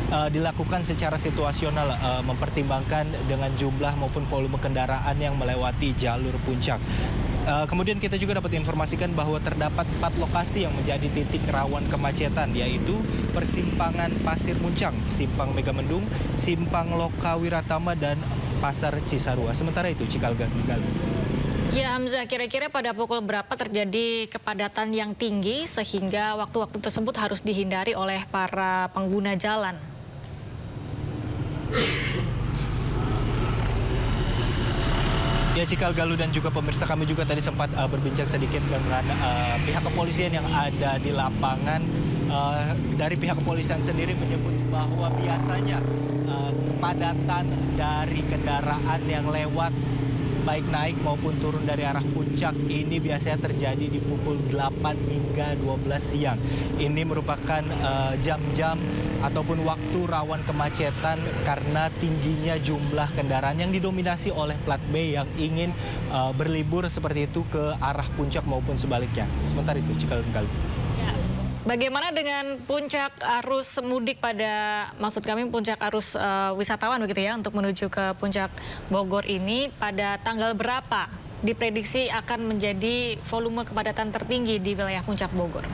I: dilakukan secara situasional, mempertimbangkan dengan jumlah maupun volume kendaraan yang melewati jalur puncak. Kemudian kita juga dapat informasikan bahwa terdapat 4 lokasi yang menjadi titik rawan kemacetan, yaitu persimpangan Pasir Muncang, Simpang Megamendung, Simpang Lokawiratama, dan Pasar Cisarua. Sementara itu, Cikal Galuh.
H: Ya Hamzah, kira-kira pada pukul berapa terjadi kepadatan yang tinggi sehingga waktu-waktu tersebut harus dihindari oleh para pengguna jalan?
I: Ya, Cikal, Galuh, dan juga pemirsa, kami juga tadi sempat berbincang sedikit dengan pihak kepolisian yang ada di lapangan. Dari pihak kepolisian sendiri menyebut bahwa biasanya kepadatan dari kendaraan yang lewat baik naik maupun turun dari arah puncak ini biasanya terjadi di pukul 8 hingga 12 siang. Ini merupakan jam-jam ataupun waktu rawan kemacetan karena tingginya jumlah kendaraan yang didominasi oleh plat B yang ingin berlibur seperti itu ke arah puncak maupun sebaliknya. Sebentar itu, Cikal dan Galuh.
H: Bagaimana dengan puncak arus mudik maksud kami puncak arus wisatawan begitu ya, untuk menuju ke puncak Bogor ini pada tanggal berapa diprediksi akan menjadi volume kepadatan tertinggi di wilayah puncak Bogor?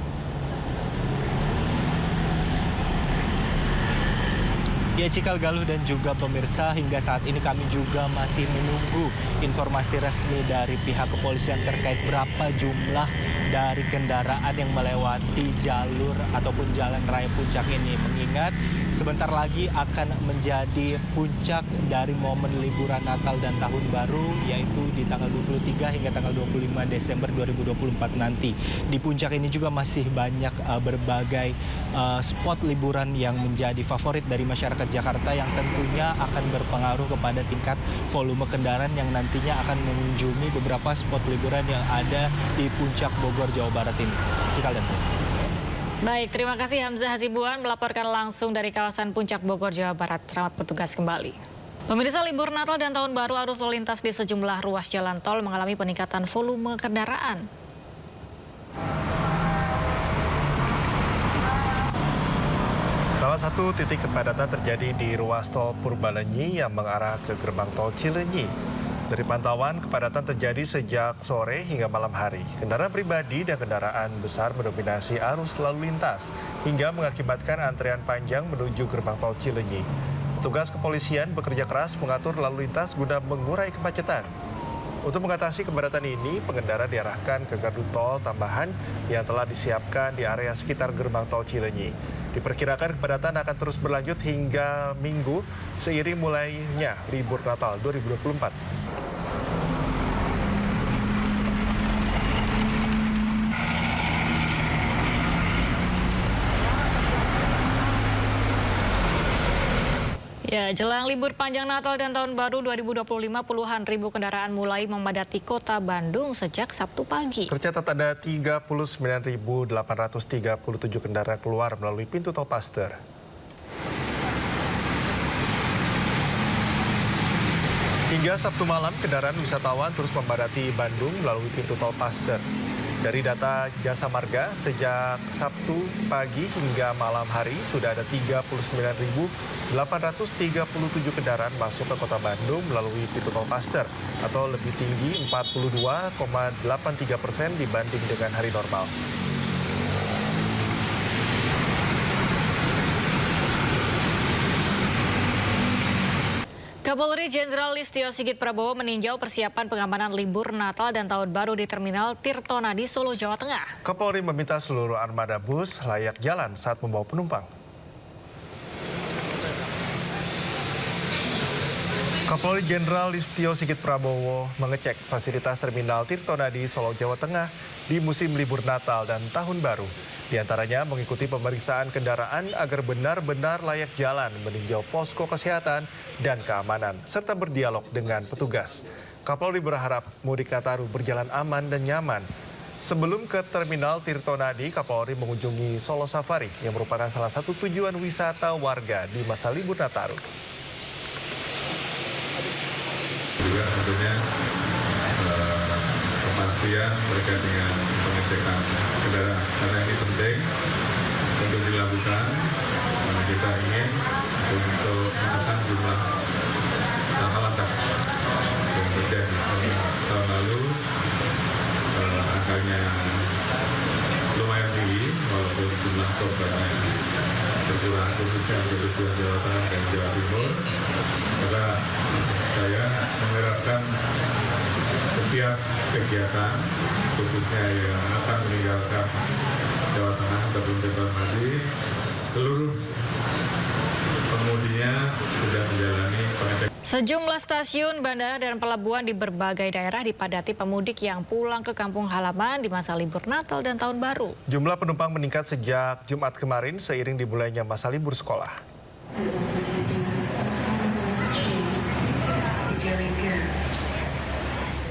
I: Ya, Cikal, Galuh, dan juga pemirsa, hingga saat ini kami juga masih menunggu informasi resmi dari pihak kepolisian terkait berapa jumlah dari kendaraan yang melewati jalur ataupun jalan raya puncak ini. Mengingat sebentar lagi akan menjadi puncak dari momen liburan Natal dan Tahun Baru, yaitu di tanggal 23 hingga tanggal 25 Desember 2024 nanti. Di puncak ini juga masih banyak berbagai spot liburan yang menjadi favorit dari masyarakat Jakarta yang tentunya akan berpengaruh kepada tingkat volume kendaraan yang nantinya akan mengunjungi beberapa spot liburan yang ada di puncak Bogor, Jawa Barat ini. Cikal dan Galuh.
H: Baik, terima kasih Hamzah Hasibuan melaporkan langsung dari kawasan puncak Bogor, Jawa Barat. Selamat bertugas kembali. Pemirsa, libur Natal dan Tahun Baru, arus lalu lintas di sejumlah ruas jalan tol mengalami peningkatan volume kendaraan.
G: Salah satu titik kepadatan terjadi di ruas tol Purbalenyi yang mengarah ke gerbang tol Cileunyi. Dari pantauan, kepadatan terjadi sejak sore hingga malam hari. Kendaraan pribadi dan kendaraan besar mendominasi arus lalu lintas hingga mengakibatkan antrean panjang menuju gerbang tol Cileunyi. Petugas kepolisian bekerja keras mengatur lalu lintas guna mengurai kemacetan. Untuk mengatasi kepadatan ini, pengendara diarahkan ke gardu tol tambahan yang telah disiapkan di area sekitar gerbang tol Cileunyi. Diperkirakan kepadatan akan terus berlanjut hingga Minggu seiring mulainya libur Natal 2024.
H: Ya, jelang libur panjang Natal dan Tahun Baru 2025, puluhan ribu kendaraan mulai memadati kota Bandung sejak Sabtu pagi.
G: Tercatat ada 39.837 kendaraan keluar melalui pintu tol Paster. Hingga Sabtu malam, kendaraan wisatawan terus memadati Bandung melalui pintu tol Paster. Dari data Jasa Marga, sejak Sabtu pagi hingga malam hari sudah ada 39.837 kendaraan masuk ke kota Bandung melalui pintu tol Paster atau lebih tinggi 42,83% dibanding dengan hari normal.
H: Kapolri Jenderal Listio Sigit Prabowo meninjau persiapan pengamanan libur Natal dan Tahun Baru di Terminal Tirtonadi, Solo, Jawa Tengah.
G: Kapolri meminta seluruh armada bus layak jalan saat membawa penumpang. Kapolri Jenderal Listio Sigit Prabowo mengecek fasilitas Terminal Tirtonadi, Solo, Jawa Tengah di musim libur Natal dan Tahun Baru. Di antaranya mengikuti pemeriksaan kendaraan agar benar-benar layak jalan, meninjau posko kesehatan dan keamanan, serta berdialog dengan petugas. Kapolri berharap mudik Nataru berjalan aman dan nyaman. Sebelum ke Terminal Tirtonadi, Kapolri mengunjungi Solo Safari yang merupakan salah satu tujuan wisata warga di masa libur Nataru.
J: Juga tentunya kepastian terkait dengan pengecekan kendaraan karena ini penting untuk dilakukan karena kita ingin untuk menekan jumlah laka lantas yang terjadi. Tahun lalu angkanya lumayan tinggi walaupun jumlah korbannya berkurang khususnya untuk tujuan Jawa Tengah dan Jawa Timur. Maka saya mengharapkan setiap kegiatan khususnya yang akan meninggalkan Jawa Tengah ataupun Tirtonadi, seluruh pengemudinya sudah menjalani pengecekan.
H: Sejumlah stasiun, bandara, dan pelabuhan di berbagai daerah dipadati pemudik yang pulang ke kampung halaman di masa libur Natal dan Tahun Baru.
G: Jumlah penumpang meningkat sejak Jumat kemarin seiring dimulainya masa libur sekolah.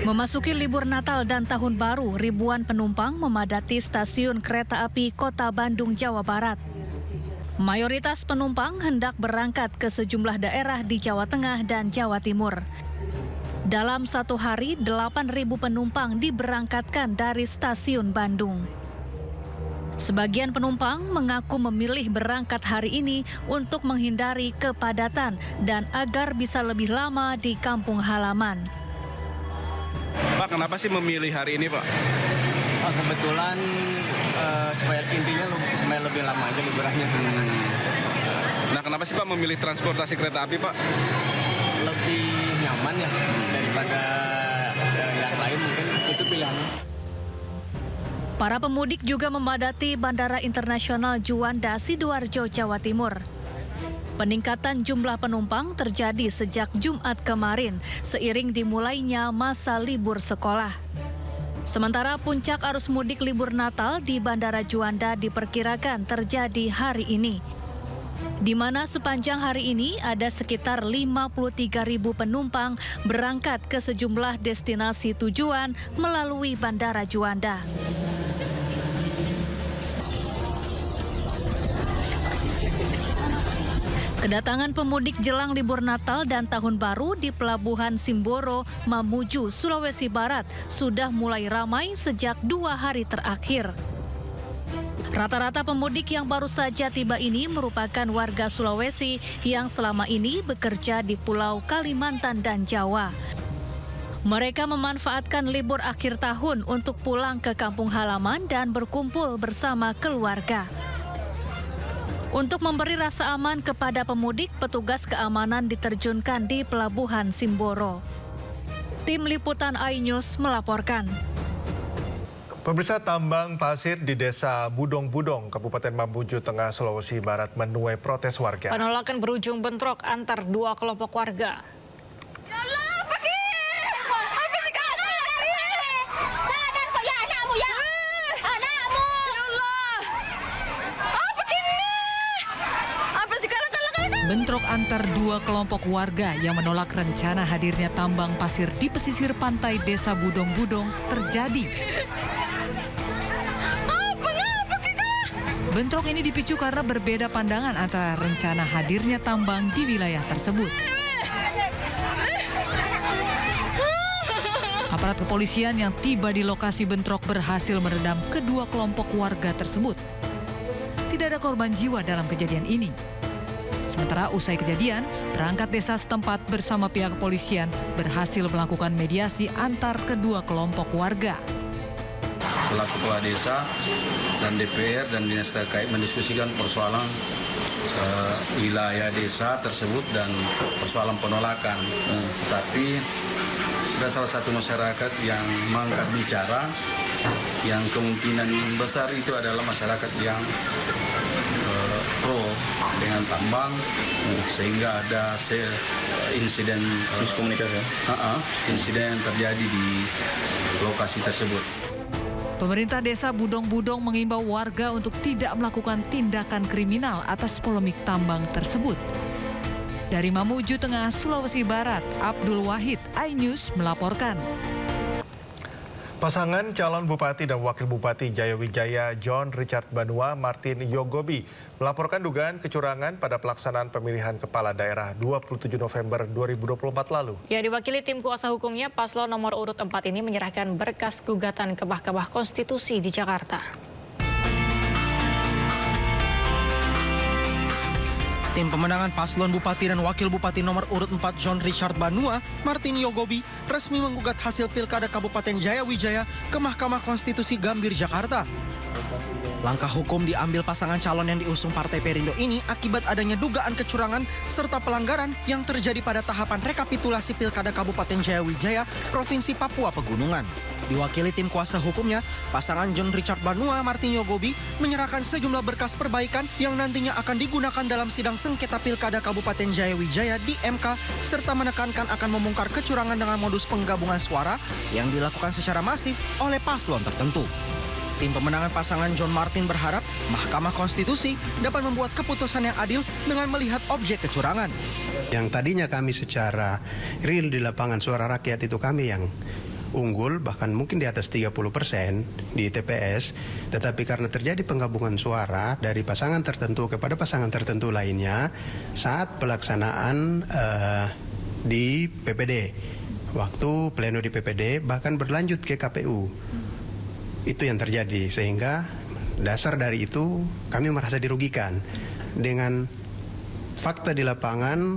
A: Memasuki libur Natal dan Tahun Baru, ribuan penumpang memadati stasiun kereta api Kota Bandung, Jawa Barat. Mayoritas penumpang hendak berangkat ke sejumlah daerah di Jawa Tengah dan Jawa Timur. Dalam satu hari, 8.000 penumpang diberangkatkan dari stasiun Bandung. Sebagian penumpang mengaku memilih berangkat hari ini untuk menghindari kepadatan dan agar bisa lebih lama di kampung halaman.
V: Pak, kenapa sih memilih hari ini, Pak?
W: Kebetulan supaya intinya supaya lebih lama aja liburannya.
V: Nah, kenapa sih Pak memilih transportasi kereta api, Pak?
W: Lebih nyaman ya daripada yang lain, mungkin itu pilihannya.
A: Para pemudik juga memadati Bandara Internasional Juanda, Sidoarjo, Jawa Timur. Peningkatan jumlah penumpang terjadi sejak Jumat kemarin seiring dimulainya masa libur sekolah. Sementara puncak arus mudik libur Natal di Bandara Juanda diperkirakan terjadi hari ini, di mana sepanjang hari ini ada sekitar 53.000 penumpang berangkat ke sejumlah destinasi tujuan melalui Bandara Juanda. Kedatangan pemudik jelang libur Natal dan Tahun Baru di Pelabuhan Simboro, Mamuju, Sulawesi Barat sudah mulai ramai sejak 2 hari terakhir. Rata-rata pemudik yang baru saja tiba ini merupakan warga Sulawesi yang selama ini bekerja di Pulau Kalimantan dan Jawa. Mereka memanfaatkan libur akhir tahun untuk pulang ke kampung halaman dan berkumpul bersama keluarga. Untuk memberi rasa aman kepada pemudik, petugas keamanan diterjunkan di Pelabuhan Simboro. Tim Liputan iNews melaporkan.
G: Pemirsa, tambang pasir di Desa Budong-Budong, Kabupaten Mamuju Tengah, Sulawesi Barat menuai protes warga.
H: Penolakan berujung bentrok antar dua kelompok warga.
X: Bentrok antar dua kelompok warga yang menolak rencana hadirnya tambang pasir di pesisir pantai Desa Budong-Budong terjadi. Bentrok ini dipicu karena berbeda pandangan antara rencana hadirnya tambang di wilayah tersebut. Aparat kepolisian yang tiba di lokasi bentrok berhasil meredam kedua kelompok warga tersebut. Tidak ada korban jiwa dalam kejadian ini. Sementara usai kejadian, perangkat desa setempat bersama pihak kepolisian berhasil melakukan mediasi antar kedua kelompok warga.
Y: Selaku kepala desa dan DPR dan dinas terkait mendiskusikan persoalan wilayah desa tersebut dan persoalan penolakan. Tetapi ada salah satu masyarakat yang mengangkat bicara yang kemungkinan besar itu adalah masyarakat yang pro dengan tambang, sehingga ada insiden miskomunikasi, insiden yang terjadi di lokasi tersebut.
X: Pemerintah Desa Budong-Budong mengimbau warga untuk tidak melakukan tindakan kriminal atas polemik tambang tersebut. Dari Mamuju Tengah, Sulawesi Barat, Abdul Wahid, iNews melaporkan.
G: Pasangan calon Bupati dan Wakil Bupati Jayawijaya John Richard Banua Martin Yogobi melaporkan dugaan kecurangan pada pelaksanaan pemilihan kepala daerah 27 November 2024 lalu.
H: Ya, diwakili tim kuasa hukumnya, paslon nomor urut 4 ini menyerahkan berkas gugatan ke Mahkamah Konstitusi di Jakarta.
Z: Tim pemenangan paslon Bupati dan Wakil Bupati nomor urut 4 John Richard Banua, Martin Yogobi, resmi menggugat hasil Pilkada Kabupaten Jayawijaya ke Mahkamah Konstitusi Gambir, Jakarta. Langkah hukum diambil pasangan calon yang diusung Partai Perindo ini akibat adanya dugaan kecurangan serta pelanggaran yang terjadi pada tahapan rekapitulasi Pilkada Kabupaten Jayawijaya, Provinsi Papua Pegunungan. Diwakili tim kuasa hukumnya, pasangan John Richard Banua Martin Yogobi menyerahkan sejumlah berkas perbaikan yang nantinya akan digunakan dalam sidang sengketa Pilkada Kabupaten Jayawijaya di MK, serta menekankan akan membongkar kecurangan dengan modus penggabungan suara yang dilakukan secara masif oleh paslon tertentu. Tim pemenangan pasangan John Martin berharap Mahkamah Konstitusi dapat membuat keputusan yang adil dengan melihat objek kecurangan.
D: Yang tadinya kami secara real di lapangan suara rakyat itu kami yang unggul, bahkan mungkin di atas 30% di TPS, tetapi karena terjadi penggabungan suara dari pasangan tertentu kepada pasangan tertentu lainnya saat pelaksanaan di PPD, waktu pleno di PPD bahkan berlanjut ke KPU. Itu yang terjadi, sehingga dasar dari itu kami merasa dirugikan dengan fakta di lapangan,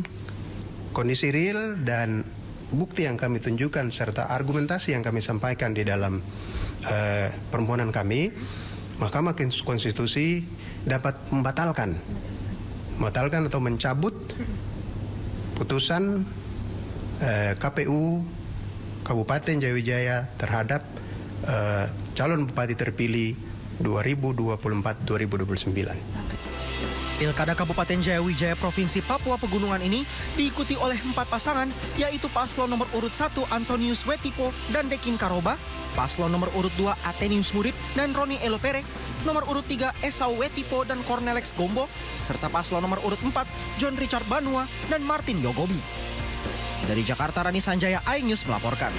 D: kondisi real dan bukti yang kami tunjukkan serta argumentasi yang kami sampaikan di dalam permohonan kami. Mahkamah Konstitusi dapat membatalkan atau mencabut putusan KPU Kabupaten Jayawijaya terhadap calon bupati terpilih 2024-2029.
Z: Pilkada Kabupaten Jayawijaya Provinsi Papua Pegunungan ini diikuti oleh 4 pasangan, yaitu paslon nomor urut 1 Antonius Wetipo dan Dekin Karoba, paslon nomor urut 2 Atenius Murid dan Roni Elopere, nomor urut 3 Esau Wetipo dan Cornelex Gombo, serta paslon nomor urut 4 John Richard Banua dan Martin Yogobi. Dari Jakarta, Rani Sanjaya, iNews melaporkan.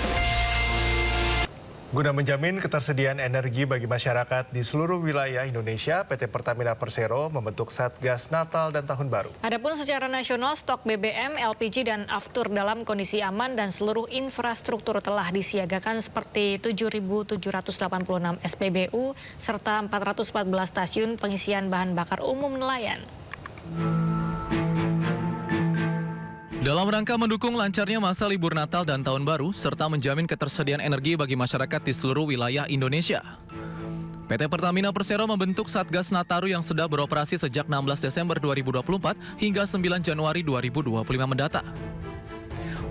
G: Guna menjamin ketersediaan energi bagi masyarakat di seluruh wilayah Indonesia, PT Pertamina Persero membentuk Satgas Natal dan Tahun Baru.
H: Adapun secara nasional, stok BBM, LPG, dan aftur dalam kondisi aman dan seluruh infrastruktur telah disiagakan seperti 7.786 SPBU serta 414 stasiun pengisian bahan bakar umum nelayan.
F: Dalam rangka mendukung lancarnya masa libur Natal dan Tahun Baru, serta menjamin ketersediaan energi bagi masyarakat di seluruh wilayah Indonesia, PT Pertamina Persero membentuk Satgas Nataru yang sudah beroperasi sejak 16 Desember 2024 hingga 9 Januari 2025 mendatang.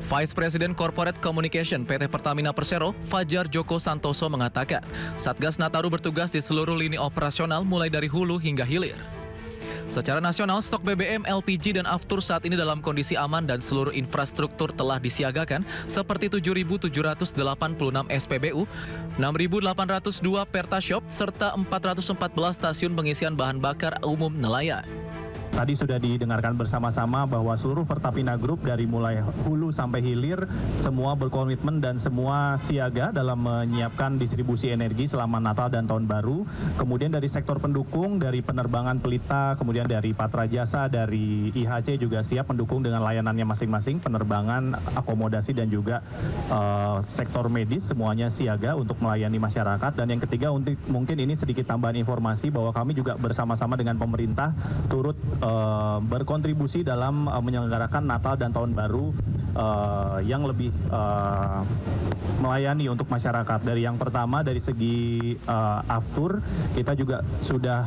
F: Vice President Corporate Communication PT Pertamina Persero, Fajar Joko Santoso mengatakan, Satgas Nataru bertugas di seluruh lini operasional mulai dari hulu hingga hilir. Secara nasional, stok BBM, LPG, dan aftur saat ini dalam kondisi aman dan seluruh infrastruktur telah disiagakan seperti 7.786 SPBU, 6.802 Pertashop, serta 414 stasiun pengisian bahan bakar umum nelayan.
K: Tadi sudah didengarkan bersama-sama bahwa seluruh Pertamina Group dari mulai hulu sampai hilir semua berkomitmen dan semua siaga dalam menyiapkan distribusi energi selama Natal dan Tahun Baru. Kemudian dari sektor pendukung, dari penerbangan Pelita, kemudian dari Patra Jasa, dari IHC juga siap mendukung dengan layanannya masing-masing, penerbangan, akomodasi, dan juga sektor medis semuanya siaga untuk melayani masyarakat. Dan yang ketiga, untuk mungkin ini sedikit tambahan informasi bahwa kami juga bersama-sama dengan pemerintah turut berkontribusi dalam menyelenggarakan Natal dan Tahun Baru yang lebih melayani untuk masyarakat. Dari yang pertama, dari segi aftur, kita juga sudah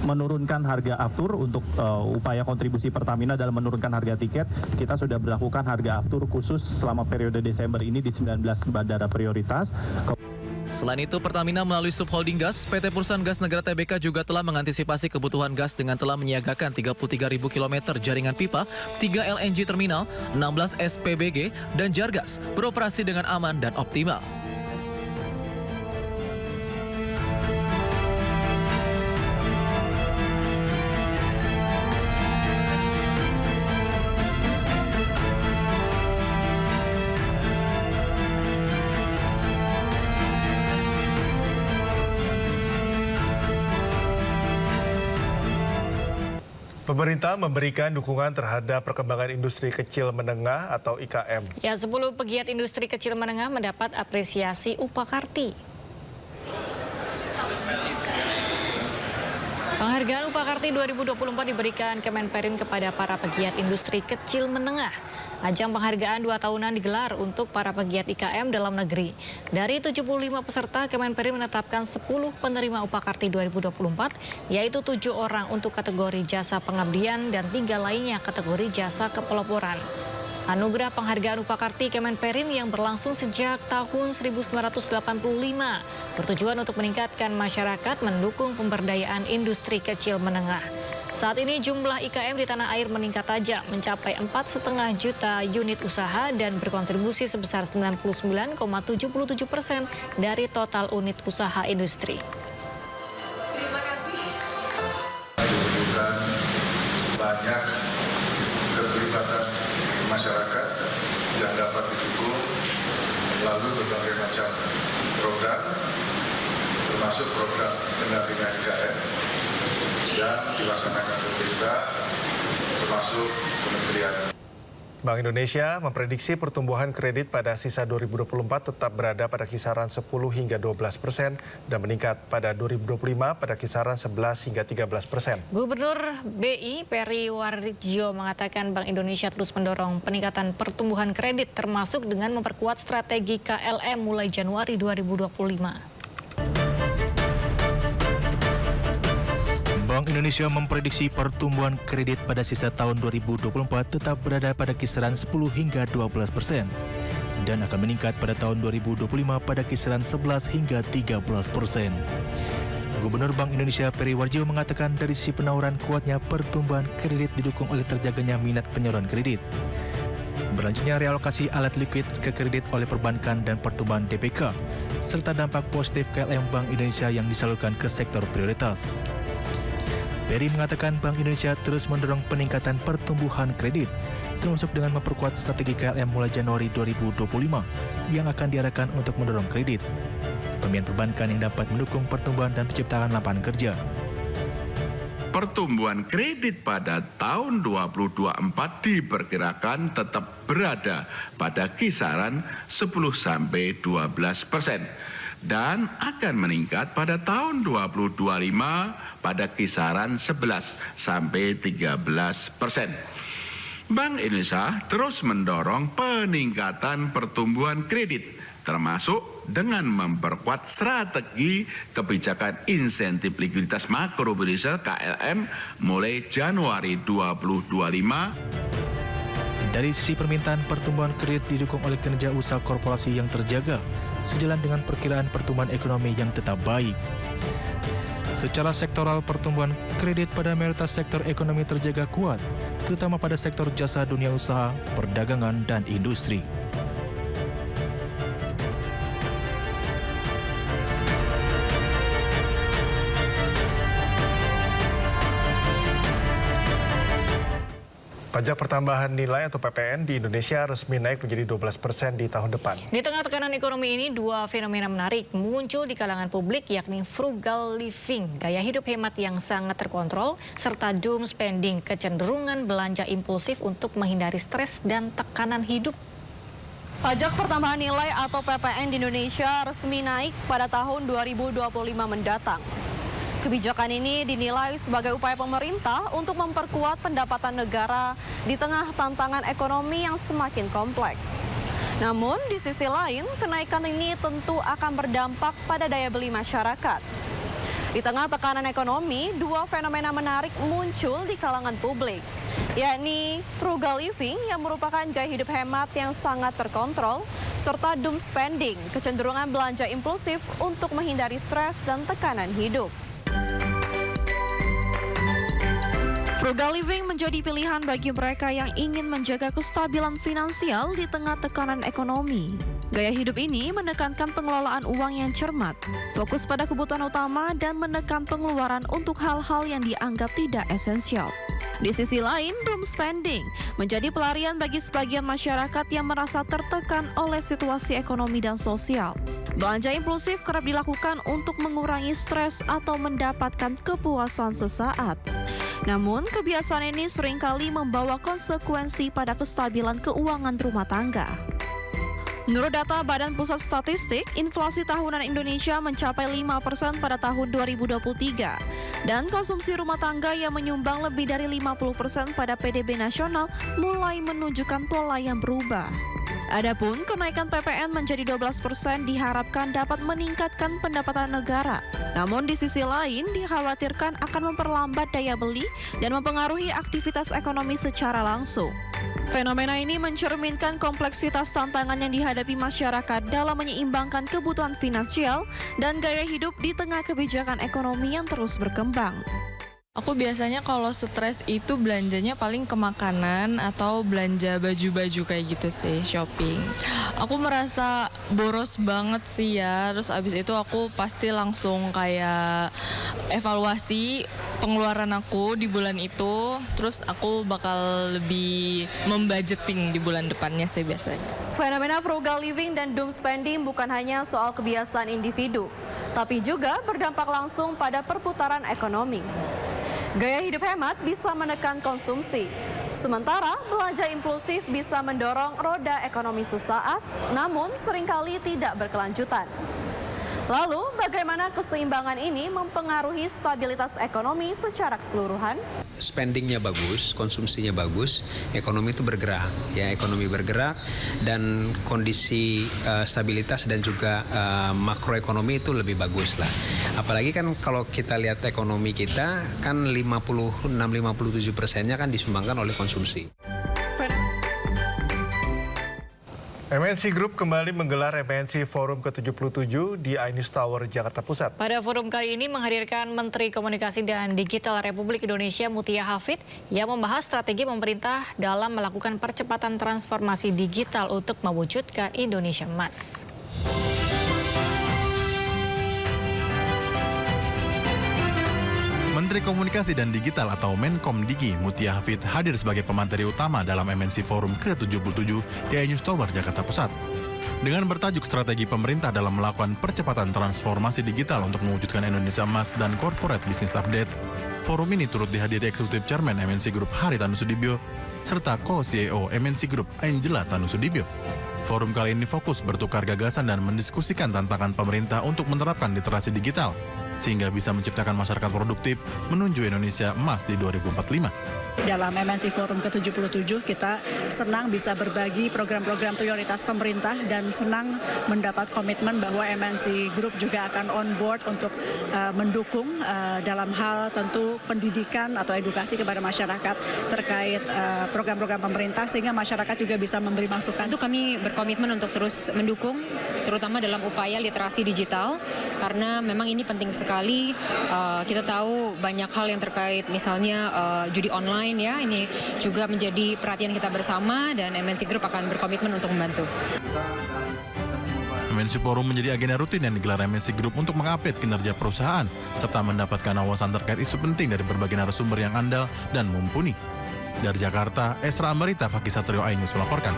K: menurunkan harga aftur untuk upaya kontribusi Pertamina dalam menurunkan harga tiket. Kita sudah berlakukan harga aftur khusus selama periode Desember ini di 19 bandara prioritas.
F: Selain itu, Pertamina melalui subholding gas, PT Perusahaan Gas Negara Tbk juga telah mengantisipasi kebutuhan gas dengan telah menyiagakan 33.000 km jaringan pipa, 3 LNG terminal, 16 SPBG, dan Jargas beroperasi dengan aman dan optimal.
G: Pemerintah memberikan dukungan terhadap perkembangan industri kecil menengah atau IKM.
H: Ya, 10 pegiat industri kecil menengah mendapat apresiasi Upakarti. Penghargaan Upakarti 2024 diberikan Kemenperin kepada para pegiat industri kecil menengah. Ajang penghargaan 2 tahunan digelar untuk para pegiat IKM dalam negeri. Dari 75 peserta, Kemenperin menetapkan 10 penerima Upakarti 2024, yaitu 7 orang untuk kategori jasa pengabdian dan 3 lainnya kategori jasa kepeloporan. Anugerah Penghargaan Upakarti Kemenperin yang berlangsung sejak tahun 1985 bertujuan untuk meningkatkan masyarakat mendukung pemberdayaan industri kecil menengah. Saat ini jumlah IKM di tanah air meningkat tajam mencapai 4,5 juta unit usaha dan berkontribusi sebesar 99,77% dari total unit usaha industri.
B: Terima kasih. Diperlukan banyak keterlibatan masyarakat yang dapat didukung melalui berbagai macam program, termasuk program pendampingan IKM yang dilaksanakan pemerintah, termasuk kementerian.
G: Bank Indonesia memprediksi pertumbuhan kredit pada sisa 2024 tetap berada pada kisaran 10 hingga 12% dan meningkat pada 2025 pada kisaran 11 hingga 13%.
H: Gubernur BI Peri Warjio mengatakan Bank Indonesia terus mendorong peningkatan pertumbuhan kredit termasuk dengan memperkuat strategi KLM mulai Januari 2025.
L: Bank Indonesia memprediksi pertumbuhan kredit pada sisa tahun 2024 tetap berada pada kisaran 10 hingga 12% dan akan meningkat pada tahun 2025 pada kisaran 11 hingga 13%. Gubernur Bank Indonesia Peri Warjio mengatakan dari sisi penawaran kuatnya pertumbuhan kredit didukung oleh terjaganya minat penyaluran kredit. Berlanjutnya realokasi alat likuid ke kredit oleh perbankan dan pertumbuhan DPK serta dampak positif KLM Bank Indonesia yang disalurkan ke sektor prioritas. Peri mengatakan Bank Indonesia terus mendorong peningkatan pertumbuhan kredit, termasuk dengan memperkuat strategi KLM mulai Januari 2025 yang akan diarahkan untuk mendorong kredit, pembiayaan perbankan yang dapat mendukung pertumbuhan dan penciptaan lapangan kerja.
M: Pertumbuhan kredit pada tahun 2024 diperkirakan tetap berada pada kisaran 10-12% dan akan meningkat pada tahun 2025 pada kisaran 11-13%. Bank Indonesia terus mendorong peningkatan pertumbuhan kredit, termasuk dengan memperkuat strategi kebijakan insentif likuiditas makrobudensial KLM mulai Januari 2025.
L: Dari sisi permintaan, pertumbuhan kredit didukung oleh kinerja usaha korporasi yang terjaga, sejalan dengan perkiraan pertumbuhan ekonomi yang tetap baik. Secara sektoral, pertumbuhan kredit pada mayoritas sektor ekonomi terjaga kuat, terutama pada sektor jasa, dunia usaha, perdagangan, dan industri.
G: Pajak pertambahan nilai atau PPN di Indonesia resmi naik menjadi 12% di tahun depan.
H: Di tengah tekanan ekonomi ini, dua fenomena menarik muncul di kalangan publik, yakni frugal living, gaya hidup hemat yang sangat terkontrol, serta doom spending, kecenderungan belanja impulsif untuk menghindari stres dan tekanan hidup.
N: Pajak pertambahan nilai atau PPN di Indonesia resmi naik pada tahun 2025 mendatang. Kebijakan ini dinilai sebagai upaya pemerintah untuk memperkuat pendapatan negara di tengah tantangan ekonomi yang semakin kompleks. Namun, di sisi lain, kenaikan ini tentu akan berdampak pada daya beli masyarakat. Di tengah tekanan ekonomi, dua fenomena menarik muncul di kalangan publik, yakni frugal living yang merupakan gaya hidup hemat yang sangat terkontrol, serta doom spending, kecenderungan belanja impulsif untuk menghindari stres dan tekanan hidup. Frugal living menjadi pilihan bagi mereka yang ingin menjaga kestabilan finansial di tengah tekanan ekonomi. Gaya hidup ini menekankan pengelolaan uang yang cermat, fokus pada kebutuhan utama, dan menekan pengeluaran untuk hal-hal yang dianggap tidak esensial. Di sisi lain, doom spending menjadi pelarian bagi sebagian masyarakat yang merasa tertekan oleh situasi ekonomi dan sosial. Belanja impulsif kerap dilakukan untuk mengurangi stres atau mendapatkan kepuasan sesaat. Namun, kebiasaan ini seringkali membawa konsekuensi pada kestabilan keuangan rumah tangga. Menurut data Badan Pusat Statistik, inflasi tahunan Indonesia mencapai 5% pada tahun 2023. Dan konsumsi rumah tangga yang menyumbang lebih dari 50% pada PDB nasional mulai menunjukkan pola yang berubah. Adapun kenaikan PPN menjadi 12% diharapkan dapat meningkatkan pendapatan negara. Namun di sisi lain dikhawatirkan akan memperlambat daya beli dan mempengaruhi aktivitas ekonomi secara langsung. Fenomena ini mencerminkan kompleksitas tantangan yang dihadapi masyarakat dalam menyeimbangkan kebutuhan finansial dan gaya hidup di tengah kebijakan ekonomi yang terus berkembang.
C: Aku biasanya kalau stres itu belanjanya paling ke makanan atau belanja baju-baju kayak gitu sih, shopping. Aku merasa boros banget sih ya, terus abis itu aku pasti langsung kayak evaluasi pengeluaran aku di bulan itu, terus aku bakal lebih membudgeting di bulan depannya sih biasanya.
N: Fenomena frugal living dan doom spending bukan hanya soal kebiasaan individu, tapi juga berdampak langsung pada perputaran ekonomi. Gaya hidup hemat bisa menekan konsumsi, sementara belanja impulsif bisa mendorong roda ekonomi sesaat, namun seringkali tidak berkelanjutan. Lalu, bagaimana keseimbangan ini mempengaruhi stabilitas ekonomi secara keseluruhan?
E: Spendingnya bagus, konsumsinya bagus, ekonomi itu bergerak, ya ekonomi bergerak dan kondisi stabilitas dan juga makroekonomi itu lebih bagus lah. Apalagi kan kalau kita lihat ekonomi kita kan 56-57%-nya kan disumbangkan oleh konsumsi.
G: MNC Group kembali menggelar MNC Forum ke-77 di iNews Tower, Jakarta Pusat.
H: Pada forum kali ini menghadirkan Menteri Komunikasi dan Digital Republik Indonesia Mutia Hafid yang membahas strategi pemerintah dalam melakukan percepatan transformasi digital untuk mewujudkan Indonesia Emas.
O: Menteri Komunikasi dan Digital atau Menkomdigi Mutia Hafid hadir sebagai pemateri utama dalam MNC Forum ke-77 di iNews Tower, Jakarta Pusat. Dengan bertajuk strategi pemerintah dalam melakukan percepatan transformasi digital untuk mewujudkan Indonesia Emas dan Corporate Business Update, forum ini turut dihadiri Eksekutif Chairman MNC Group Hari Tanusudibyo serta Co-CEO MNC Group Angela Tanusudibyo. Forum kali ini fokus bertukar gagasan dan mendiskusikan tantangan pemerintah untuk menerapkan literasi digital, sehingga bisa menciptakan masyarakat produktif menuju Indonesia Emas di 2045.
P: Dalam MNC Forum ke-77 kita senang bisa berbagi program-program prioritas pemerintah dan senang mendapat komitmen bahwa MNC Group juga akan on board untuk mendukung dalam hal tentu pendidikan atau edukasi kepada masyarakat terkait program-program pemerintah sehingga masyarakat juga bisa memberi masukan.
Q: Tentu kami berkomitmen untuk terus mendukung terutama dalam upaya literasi digital karena memang ini penting sekali. Kita tahu banyak hal yang terkait misalnya judi online ya, ini juga menjadi perhatian kita bersama dan MNC Group akan berkomitmen untuk membantu.
O: MNC Forum menjadi agenda rutin yang digelar MNC Group untuk mengupdate kinerja perusahaan serta mendapatkan wawasan terkait isu penting dari berbagai narasumber yang andal dan mumpuni. Dari Jakarta, Esra Ambarita, Fakih Satrio, iNews melaporkan.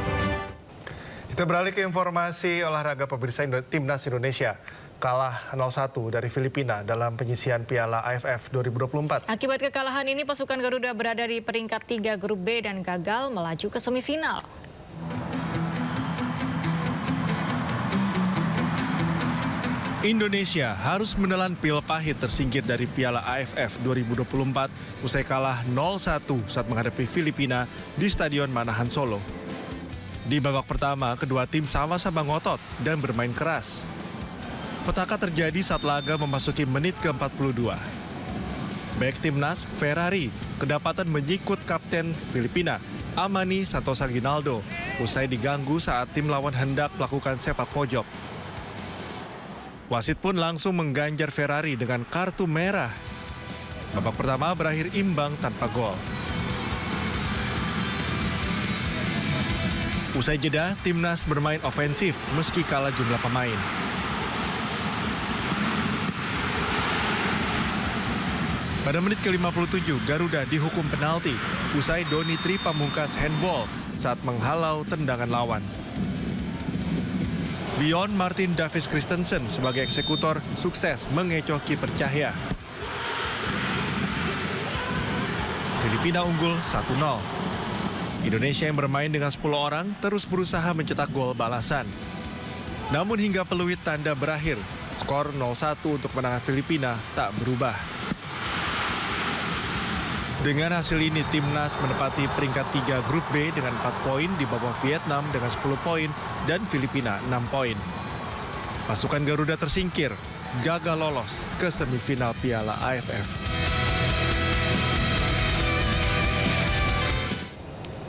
G: Kita beralih ke informasi olahraga. Pemirsa, Timnas Indonesia kalah 0-1 dari Filipina dalam penyisihan Piala AFF 2024.
H: Akibat kekalahan ini, pasukan Garuda berada di peringkat 3 grup B dan gagal melaju ke semifinal.
G: Indonesia harus menelan pil pahit tersingkir dari Piala AFF 2024 usai kalah 0-1 saat menghadapi Filipina di Stadion Manahan Solo. Di babak pertama, kedua tim sama-sama ngotot dan bermain keras. Petaka terjadi saat laga memasuki menit ke-42. Bek timnas, Ferrari, kedapatan menyikut kapten Filipina, Amani Santosa Ginaldo, usai diganggu saat tim lawan hendak melakukan sepak pojok. Wasit pun langsung mengganjar Ferrari dengan kartu merah. Babak pertama berakhir imbang tanpa gol. Usai jeda, timnas bermain ofensif meski kalah jumlah pemain. Pada menit ke-57, Garuda dihukum penalti usai Doni Tri Pamungkas handball saat menghalau tendangan lawan. Bjorn Martin Davis Christensen sebagai eksekutor sukses mengecoh kiper Cahya. Filipina unggul 1-0. Indonesia yang bermain dengan 10 orang terus berusaha mencetak gol balasan. Namun hingga peluit tanda berakhir, skor 0-1 untuk kemenangan Filipina tak berubah. Dengan hasil ini, Timnas menempati peringkat 3 Grup B dengan 4 poin di bawah Vietnam dengan 10 poin dan Filipina 6 poin. Pasukan Garuda tersingkir, gagal lolos ke semifinal Piala AFF.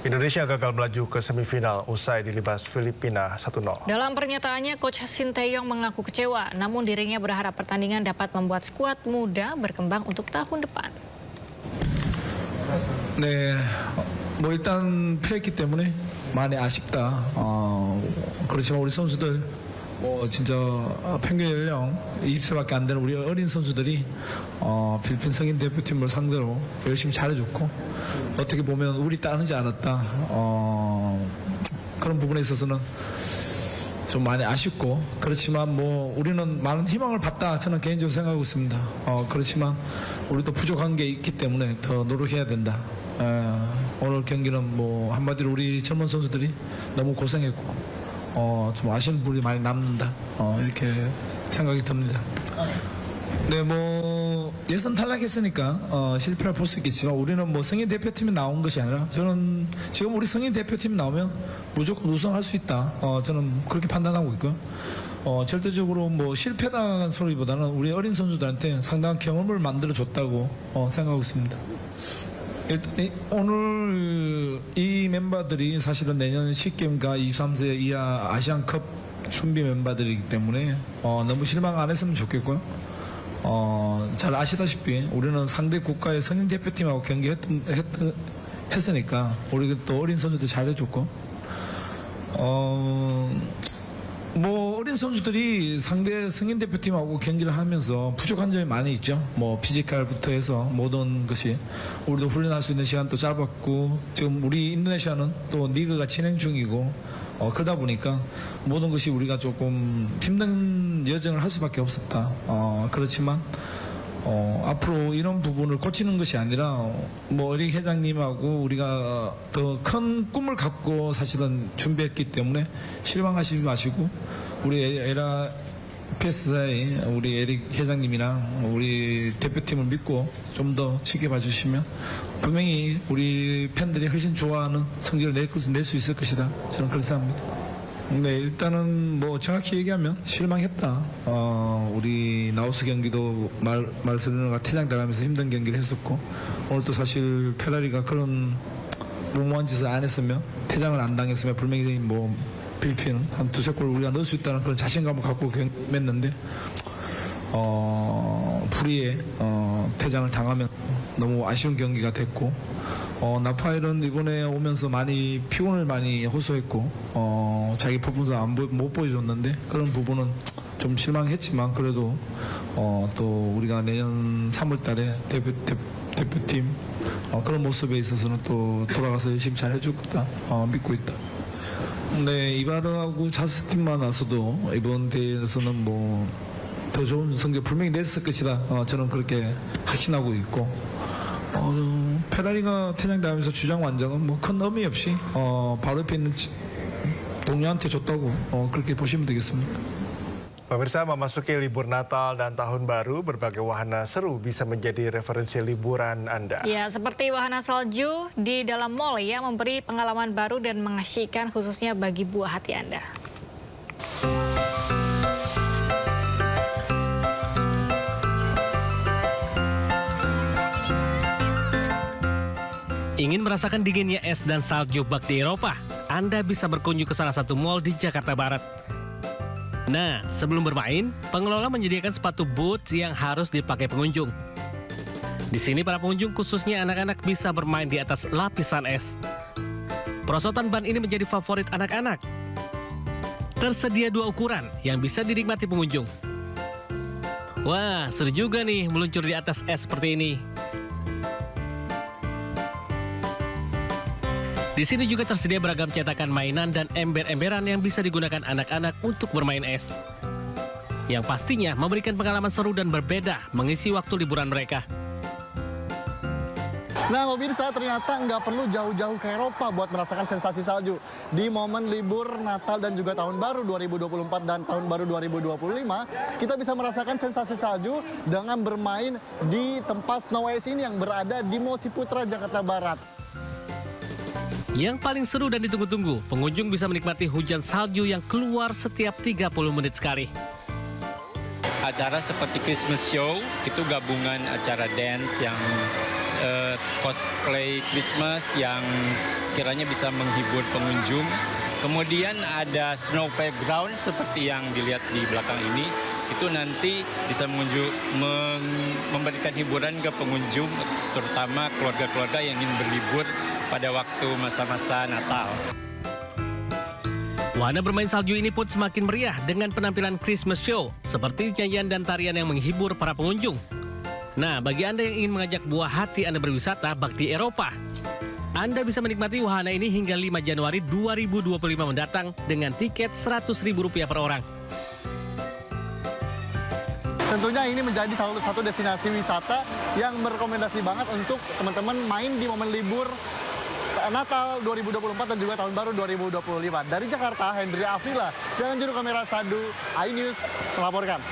G: Indonesia gagal melaju ke semifinal usai dilibas Filipina 1-0.
H: Dalam pernyataannya, Coach Sinteyong mengaku kecewa, namun dirinya berharap pertandingan dapat membuat skuad muda berkembang untuk tahun depan.
I: 네, 뭐 일단 패했기 때문에 많이 아쉽다. 그렇지만 우리 선수들 진짜 평균 연령 20세밖에 안 되는 우리 어린 선수들이 필리핀 성인 대표팀을 상대로 열심히 잘해줬고 어떻게 보면 우리 따르지 않았다. 그런 부분에 있어서는 좀 많이 아쉽고 그렇지만 뭐 우리는 많은 희망을 봤다 저는 개인적으로 생각하고 있습니다. 그렇지만 우리도 부족한 게 있기 때문에 더 노력해야 된다. 오늘 경기는 뭐 한마디로 우리 젊은 선수들이 너무 고생했고 좀 아쉬운 부분이 많이 남는다 이렇게 생각이 듭니다. 네, 뭐 예선 탈락했으니까 실패를 볼 수 있겠지만 우리는 뭐 성인 대표팀이 나온 것이 아니라 저는 지금 우리 성인 대표팀 나오면 무조건 우승할 수 있다. 저는 그렇게 판단하고 있고요. 절대적으로 뭐 실패다는 소리보다는 우리 어린 선수들한테 상당한 경험을 만들어 줬다고 생각하고 있습니다. 일단 오늘 이 멤버들이 사실은 내년 SEAGame과 23세 이하 아시안컵 준비 멤버들이기 때문에 너무 실망 안 했으면 좋겠고요. 잘 아시다시피 우리는 상대 국가의 성인 대표팀하고 경기했으니까 우리 또 어린 선수들 잘해줬고 뭐 어린 선수들이 상대 성인 대표팀하고 경기를 하면서 부족한 점이 많이 있죠. 뭐 피지컬부터 해서 모든 것이 우리도 훈련할 수 있는 시간도 짧았고 지금 우리 인도네시아는 또 리그가 진행 중이고 그러다 보니까 모든 것이 우리가 조금 힘든 여정을 할 수밖에 없었다. 그렇지만 앞으로 이런 부분을 고치는 것이 아니라 뭐 어린 회장님하고 우리가 더 큰 꿈을 갖고 사실은 준비했기 때문에 실망하시지 마시고 우리 에라 PS사의 우리 에릭 회장님이랑 우리 대표팀을 믿고 좀 더 지켜봐 주시면 분명히 우리 팬들이 훨씬 좋아하는 성적을 낼 수 있을 것이다. 저는 그렇게 생각합니다. 네, 일단은 뭐 정확히 얘기하면 실망했다. 우리 나우스 경기도 말스르나가 퇴장당하면서 힘든 경기를 했었고 오늘 또 사실 페라리가 그런 무모한 짓을 안 했으면 퇴장을 안 당했으면 분명히 뭐 필리핀은 한 2-3골 우리가 넣을 수 있다는 그런 자신감을 갖고 경기했는데 불의에 퇴장을 당하면 너무 아쉬운 경기가 됐고 나파일은 이번에 오면서 많이 피곤을 많이 호소했고 자기 퍼포먼스 못 보여줬는데 그런 부분은 좀 실망했지만 그래도 또 우리가 내년 3월달에 대표팀 그런 모습에 있어서는 또 돌아가서 열심히 잘 해줄 거다 믿고 있다. 네, 이바르하고 자스팀만 와서도 이번 대회에서는 뭐 더 좋은 성적 분명히 냈을 것이다. 저는 그렇게 확신하고 있고 페라리가 퇴장당하면서 주장 완장은 뭐 큰 의미 없이 바로 옆에 있는 동료한테 줬다고 그렇게 보시면 되겠습니다.
G: Pemirsa, memasuki libur Natal dan Tahun Baru, berbagai wahana seru bisa menjadi referensi liburan Anda.
H: Ya, seperti wahana salju di dalam mall yang memberi pengalaman baru dan mengasyikkan khususnya bagi buah hati Anda.
J: Ingin merasakan dinginnya es dan salju bak di Eropa? Anda bisa berkunjung ke salah satu mall di Jakarta Barat. Nah, sebelum bermain, pengelola menyediakan sepatu boots yang harus dipakai pengunjung. Di sini para pengunjung, khususnya anak-anak, bisa bermain di atas lapisan es. Perosotan ban ini menjadi favorit anak-anak. Tersedia 2 ukuran yang bisa dinikmati pengunjung. Wah, seru juga nih meluncur di atas es seperti ini. Di sini juga tersedia beragam cetakan mainan dan ember-emberan yang bisa digunakan anak-anak untuk bermain es. Yang pastinya memberikan pengalaman seru dan berbeda mengisi waktu liburan mereka.
R: Nah pemirsa, ternyata nggak perlu jauh-jauh ke Eropa buat merasakan sensasi salju. Di momen libur Natal dan juga Tahun Baru 2024 dan Tahun Baru 2025, kita bisa merasakan sensasi salju dengan bermain di tempat Snow Ice ini yang berada di Mall Ciputra, Jakarta Barat.
J: Yang paling seru dan ditunggu-tunggu, pengunjung bisa menikmati hujan salju yang keluar setiap 30 menit sekali.
S: Acara seperti Christmas Show, itu gabungan acara dance yang cosplay Christmas yang sekiranya bisa menghibur pengunjung. Kemudian ada snow playground seperti yang dilihat di belakang ini. Itu nanti bisa memberikan hiburan ke pengunjung, terutama keluarga-keluarga yang ingin berlibur pada waktu masa-masa Natal.
J: Wahana bermain salju ini pun semakin meriah dengan penampilan Christmas Show, seperti nyanyian dan tarian yang menghibur para pengunjung. Nah, bagi Anda yang ingin mengajak buah hati Anda berwisata bak di Eropa, Anda bisa menikmati wahana ini hingga 5 Januari 2025 mendatang dengan tiket Rp100.000 per orang.
R: Tentunya ini menjadi salah satu destinasi wisata yang merekomendasi banget untuk teman-teman main di momen libur Natal 2024 dan juga Tahun Baru 2025. Dari Jakarta, Hendri Afila dengan juru kamera Sadu, iNews melaporkan.